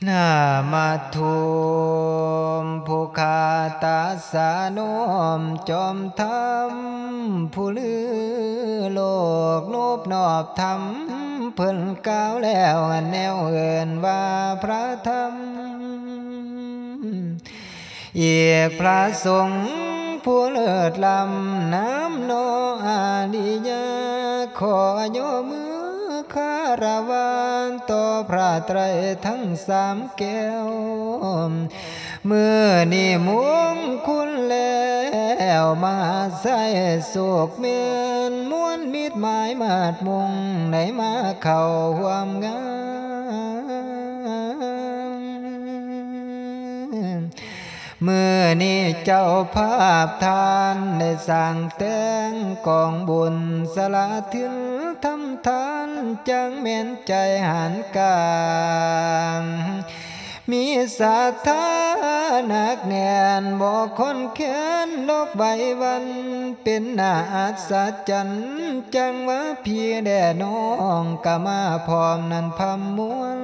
นามาทุมผู้ขาตาสานมจอมธรรมผู้ลือโลกนบนอบธรรมเพิ่นกล่าวแล้วแนวเอิ้นว่าพระธรรมเอกพระสงฆ์ผู้เลิศล้ำน้ำโนอาดิยาขอยกมือคารวะต่อพระไตรทั้งสามแก้วเมื่อนี่มุงคุณแล้วมาใส่โศกเมียนม้วนมิตรหมายมาดมุงไหนมาเข้าความงามเมื่อนี้เจ้าภาพทานได้สั่งแต่งกองบุญสละถึงทำทานจังเม่นใจหันกลางมีศรัทธาหนักแน่นบ่คนแค้นดอกใบวันเป็นนาอัศจรรย์จังว่าพี่แด่น้องกะมาพร้อมนั้นพำมวล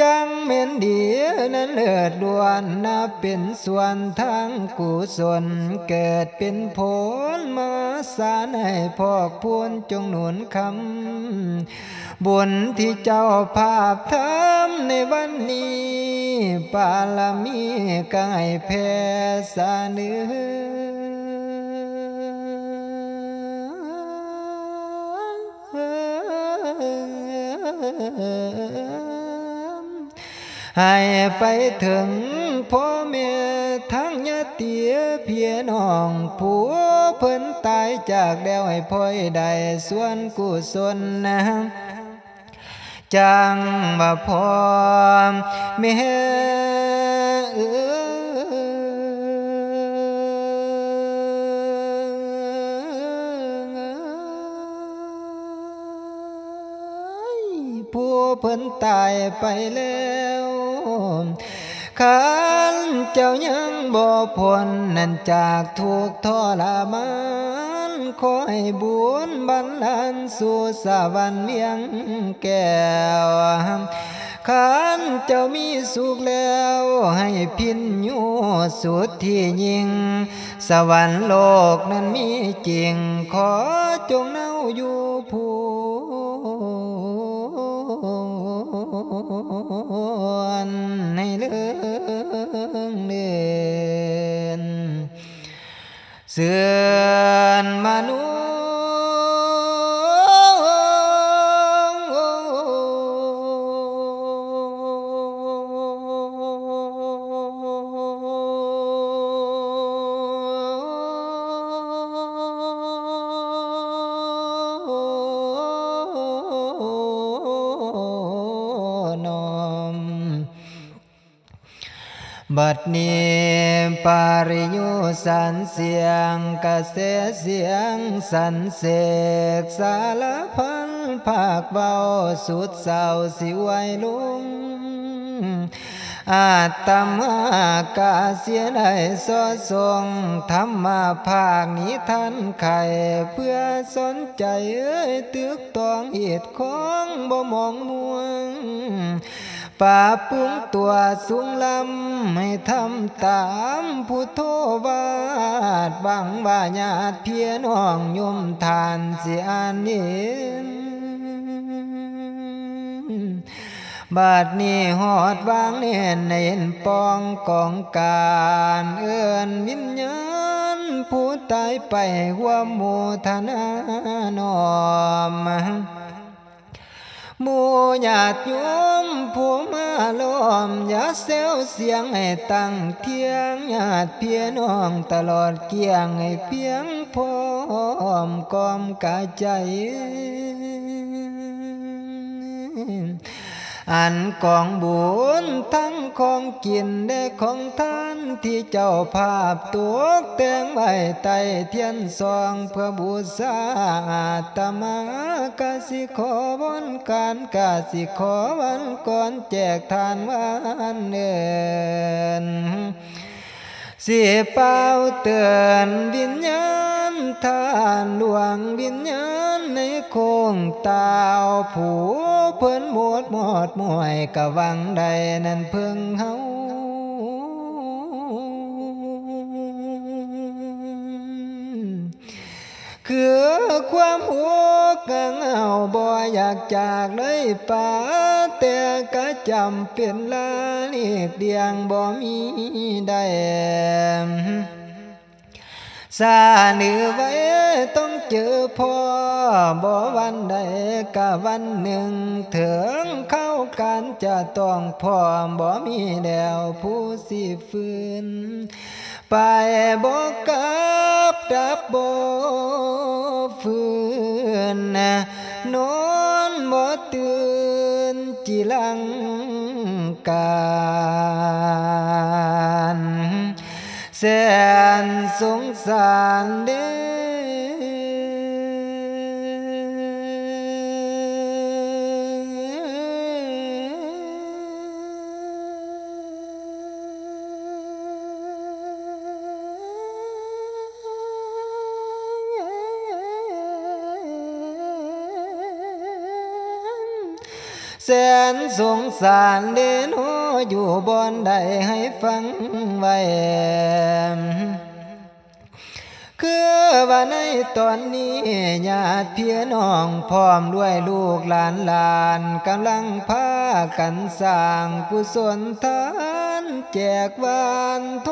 จังเม่นดีนั้นเลิศล้วนนับเป็นส่วนทางกุศลเกิดเป็นผลมาสานให้พอกพูนจงหนุนคำบุญที่เจ้าภาพทำในวันนี้ปาลมีกายแผ่สาเนื้อ ให้ไปถึงพ่อแม่ทั้งญาติพี่น้องผู้เพิ่นตายจากแล้วให้พ่อยได้ส่วนกุศลนะจังบ่พอแม่ผู้เพิ่นตายไปแล้วขันเจ้ายังบ่พ้นนั่นจากทุกข์ทรมานขอให้บุญบันดาลสู่สวรรค์เวียงแก้วขันเจ้ามีสุขแล้วให้พินโยสุดที่ยิ่งสวรรค์โลกนั้นมีจริงขอจงเน่าอยู่ผู้ในเรื่องเดือนเสื่อนมนุษย์บัดนี้ปาริยุสันเสียงกระแสเสียงสันเสกสารพันภาคเบาสุดเศร้าสิไว้ลุงอาตมากาเสียได้สอดทรงธรรมภาคนี้ท่านไข่เพื่อสนใจตึกตองเหตุของบ่มองมัวป่าปุ้งตัวสูงลำให้ทำตามพุทโธวาดบังว่าญาติพี่น้องโยมทานสิอานินบาดนี้หอดวางเน่นเน่นปองกองการเอื้อนวิญญาณผู้ตายไปหัวโมทนานอมหมู่ญาติโยมผู้มาล้อมอย่าเซลเสียงให้ตั้งเที่ยงญาติพี่น้องตลอดเกี่ยงให้เพียงพร้อมกอมกายใจอันกองบุญทั้งของกินและของท่านที่เจ้าภาพตัวแต่งไว้ใต้เทียนซองเพื่อบูชาอาตมากสิขอวันการกสิขอวันก่อนแจกทานวันเนินสิเป่าเตือนวิญญาณทานดวงวิญญาณในโคงตาวผู้เพิ่นหมดมวยกะวังใดนั้นเพิ่งเฮาคือความหัวกังเอาบ่อยากจากเลยป่าแต่ก็จำเป็นลาเลีกเดียงบ่มีได้สาเนื้อไว้ต้องเจอพ่อบ่วันใดก็วันหนึ่งถึงเข้ากันจะต้องพร้อมบ่มีแล้วผู้สิฟื้นไปบ่กลับดับบ่ฟื้นนอนบ่ตื่นจิลังการแสนสงสารเด้แสนสงสารเด่นอยู่บอนใดให้ฟังไว้คือว่าในตอนนี้ญาติพี่น้องพร้อมด้วยลูกหลานกำลังพากันสร้างกุศลทานแจกวานท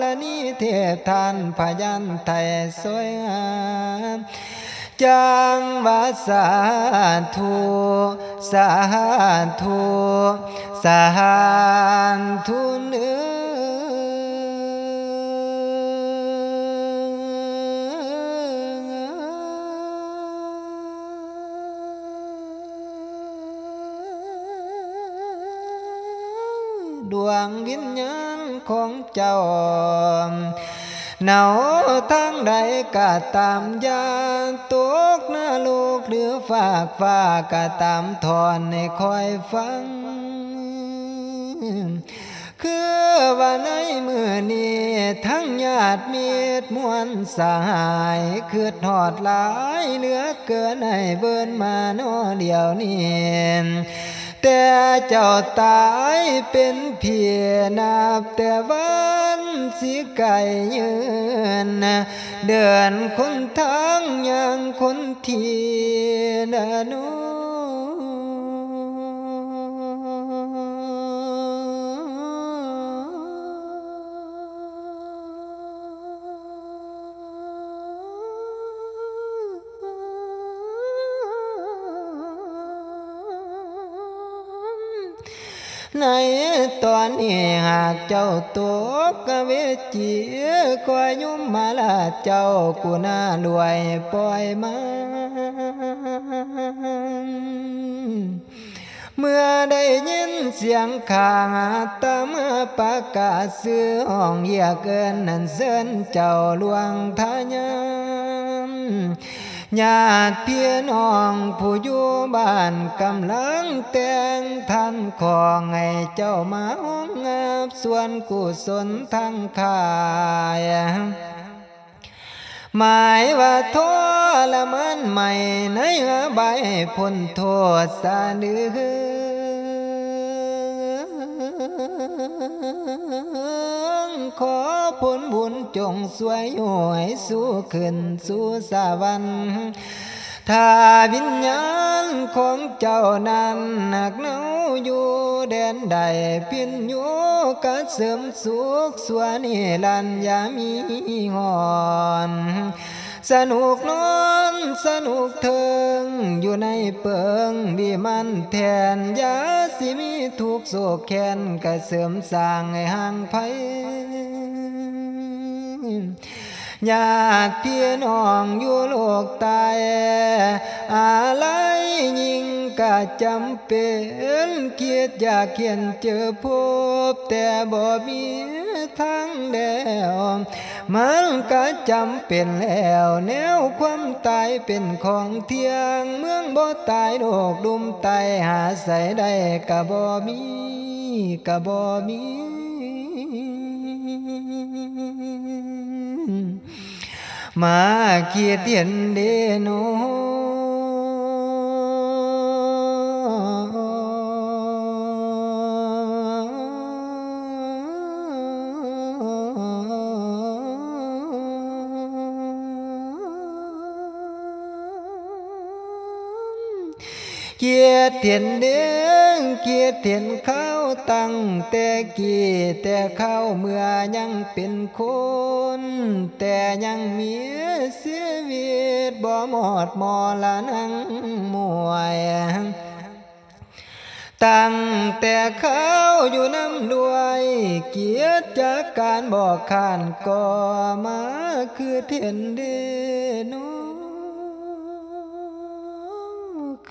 รณีเทพทานพยัญไทยสวยงาม จังว่าสาธุสาธุสาธุเนื้อดวงวิญญาณของเจ้าหนาวทางใดก็ตามยาตกหน้าลูกหรือฝากฟ้าก็ตามทอนให้คอยฟังคือว่าในมือนี้ทั้งญาติมิตรมวลสหายคืดหอดหลายเหลือเกินให้เบิ่นมาโนเดียวนี้แต่เจ้าตายเป็นเพียนับแต่วันสิไก่ยืนเดินคนทางยังคนที่นโนในตอนนี้หากเจ้าตกกเวจีคอยยุ่มมาลาเจ้ากุณาลวยปล่อยมาเมื่อได้ยินเสียงข้างตามประกาศซื้อห้องเยียเกินนั่นเสินเจ้าหลวงทายามญาติพี่น้องผู้อยู่บ้านกำลังแต่งทันของให้เจ้ามาองอาบส่วนกุศลทั้งขายหมายว่าโทษละมันใหม่ในใบพ้นโทษสาเดือขอผลบุญจงสวยหวยสู้ขึ้นสู่สวรรค์ถ้าวิญญาณของเจ้านั้นหนักเนาอยู่แดนใดพินอยู่กัดเสริมสุขสวนิรันดร์อย่ามีหอนสนุกนอนสนุกเทิงอยู่ในเปิงวิมันแทนยาสิมีทุกโศกแค้นกระเสริมสร้างให้ห่างไผญาติพี่น้องอยู่โลกตายอะไรยิ่งก็จำเป็นเกียรติอยากเขียนเจอพบแต่บ่มีทางเดียวมันก็จำเป็นแล้วแนวความตายเป็นของเที่ยงเมืองบ่ตายโลกดุมตายหาใส่ได้ก็บ่มีก็บ่มีมาเกียรติเห็นเดโนเกียรติเห็นเด้งเกียรติเห็นเขาตั้งแต่กี้แต่เขาเมื่อยังเป็นคนแต่ยังมีชีวิตบ่หมดมอละนังมวยตั้งแต่เขาอยู่น้ำด้วยเกียรติจากการบอกขานก่อมาคือเทียนเดโน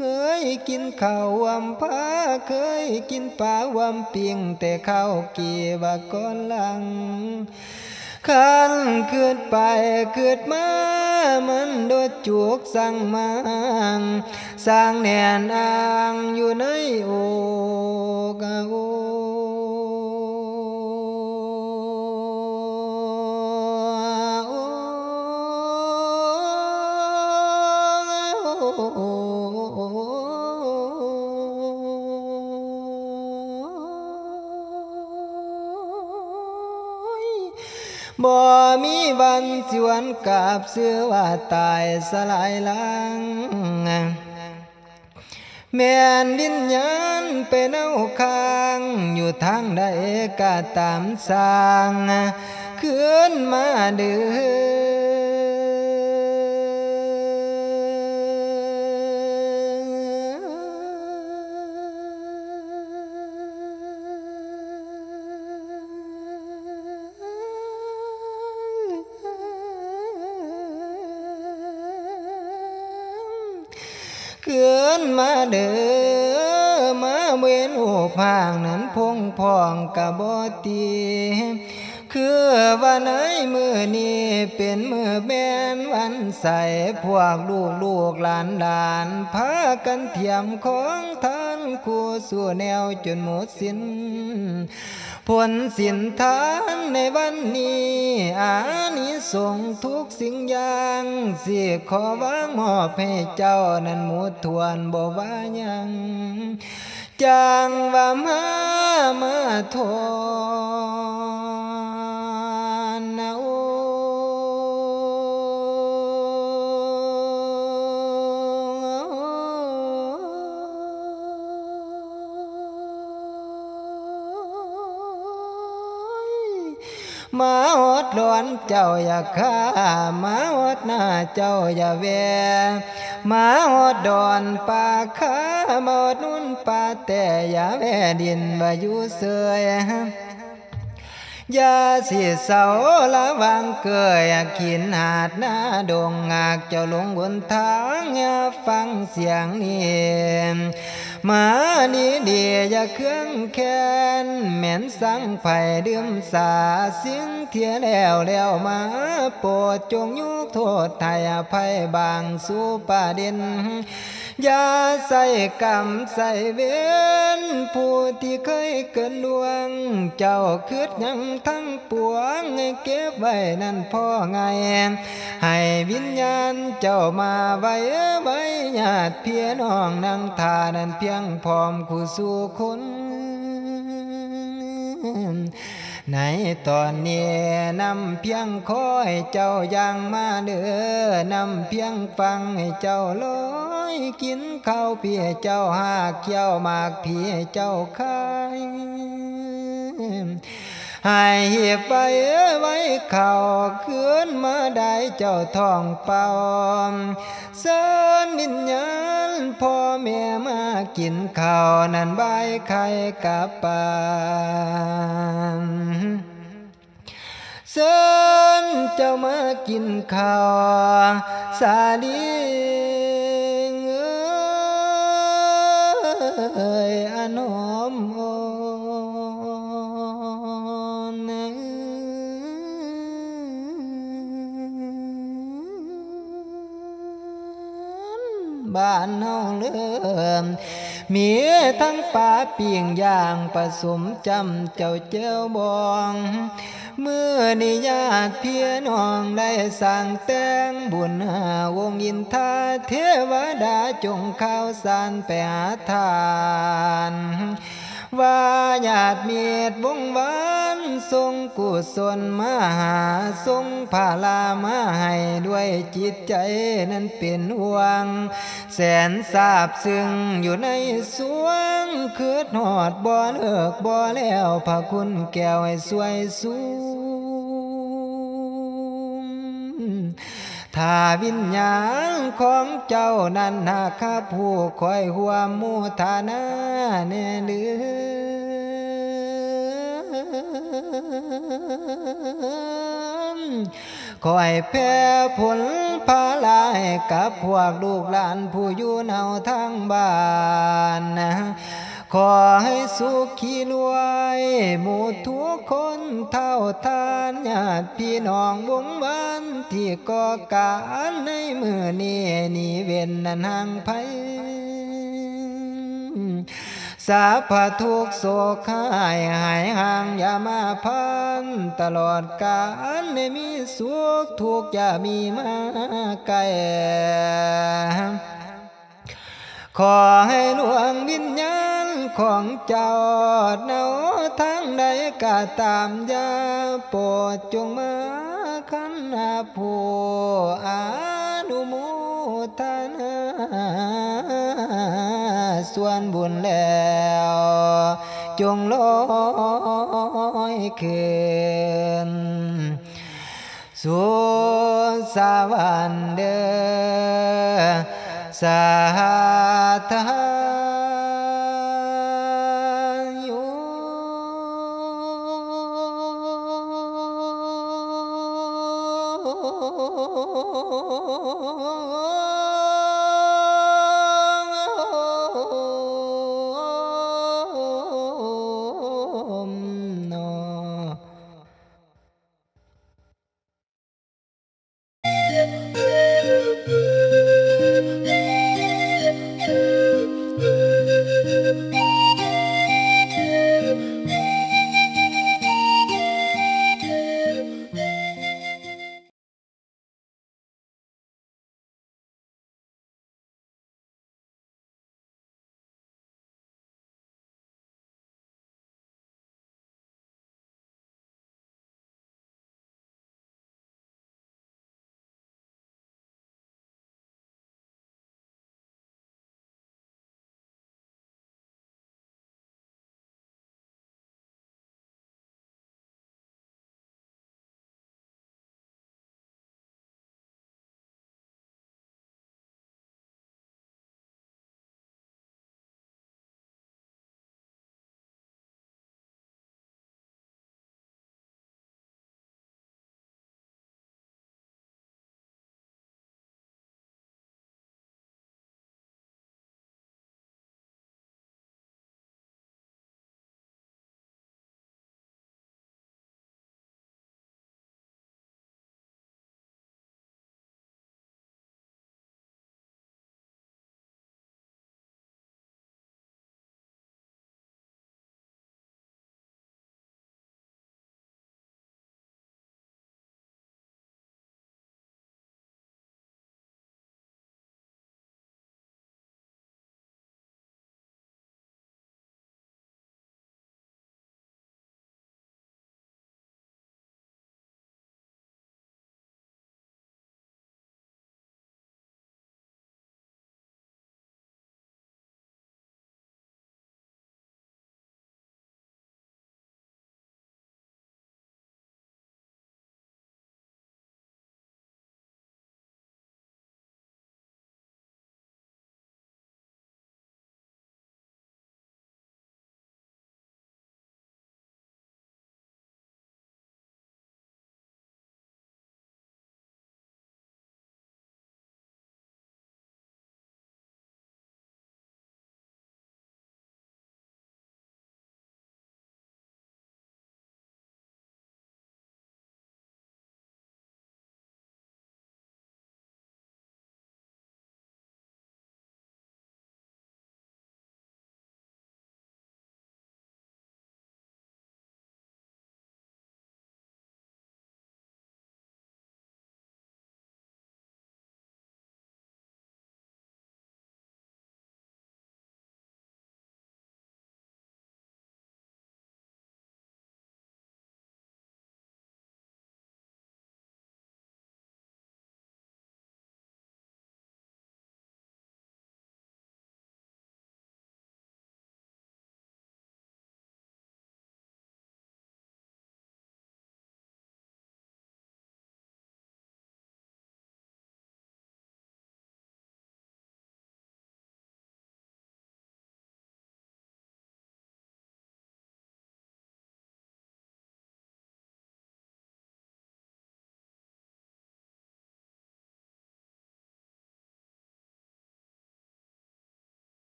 เคยกินข้าววำผ้าเคยกินปลาวำปิงแต่ข้าวกี่ว่าก่อนหลังขันเกิดไปเกิดมามันโดดจุกสั่งมังสร้างแนนอ่างอยู่ในอกบ่มีวันสิวันกับเสื้อว่าตายสลายลังแม่นวิญญาณไปเน่าค้างอยู่ทางใดก็ตามสร้างขึ้นมาเด้อ เกินมาเด้อมาเว้นหูพางนั้นพงพองกะบ่ตีคือว่าในมือนี้เป็นมือแม่นวันใสพวกลูกหลานพากันเทียมของท่านคู่สู่แนวจนหมดสิ้นผลสินทานในวันนี้อานิสงส์ทุกสิ่งอย่างสิขอวางมอบให้เจ้านั้นหมดทวนบ่ว่ายังจางว่ามาทอนนะโอ้มาฮอดร้อนเจ้าอย่าฆ่ามาฮอดหน้าเจ้าอย่าแวมาฮอดดอนป่าขามาฮอดนุ่นป่าแต่อย่าแวดินว่าอยู่เสยอย่าสิเศร้าละวางเกยขินหาดหน้าดงงากเจ้าลงบนทางอย่าฟังเสียงนี้มาดีอย่าเครื่องแค้นแม่นสังไผ่ดื่มสาเสียงเทียแล้วมาโปรดจงยกโทษไทยอภัยบางสู่ประเด็นอย่าใส่กรรมใส่เวรผู้ที่เคยเกินดวงเจ้าคืดยังทั้งปวงให้เก็บไว้นั่นพ่อไงให้วิญญาณเจ้ามาไว้ญาติพี่น้องนั่งทานั้นเพียงพร้อมคู่สู่คนในตอนนี้นำเพียงคอยเจ้ายังมาเด้อนำเพียงฟังให้เจ้าลอยกินข้าวพี่เจ้าหากเกี่ยวหมากพี่เจ้าคายให้เหียบไว้เข่าขึ้นมาได้เจ้าท้องเป่าเสิญวิญญาณพ่อแม่มากินข้าวนั่นใบไข่กับปานเสิญเจ้ามากินข้าวสาลีอนอมบ้านเฮาเริ่มมีทั้งป่าเปียงย่างผสมจำเจ้าเจ้าบองเมื่อนิญาติพี่น้องได้สั่งแต่งบุญวงอินทาเทวดาจงข้าวสารไปหาทานว่าญาติเมียดวงวานทรงกุศลมาหาทรงพาลามาให้ด้วยจิตใจนั้นเป็นห่วงแสนซาบซึ้งอยู่ในสวงคืดหอดบ่เลิกบ่แล้วพระคุณแก้วให้สวยสูงถ้าวิญญาณของเจ้านั้นหากข้าผู้คอยห่วมมุทานาแน่เลือคอยแผ่ผลพาลาให้กับพวกลูกหลานผู้อยู่เนาทางบ้านขอให้สุขีรวยหมู่ทุกคนเท่าทานญาติพี่น้องวงวานที่ก่อการในมือนี้นี่เว้นนั้นห่างไผสาพะทุกโศกหายห่างอย่ามาพันตลอดกาลในมีสุขทุกอย่ามีมาไกลขอให้หลวงวิญญาณของเจ้าเนาทั้งใดก็ตามอย่าโปรดจงมาขันหาผู้อนุโมทนาส่วนบุญแล้วจงลอยคืนสู่สวรรค์เด้อสาธุโ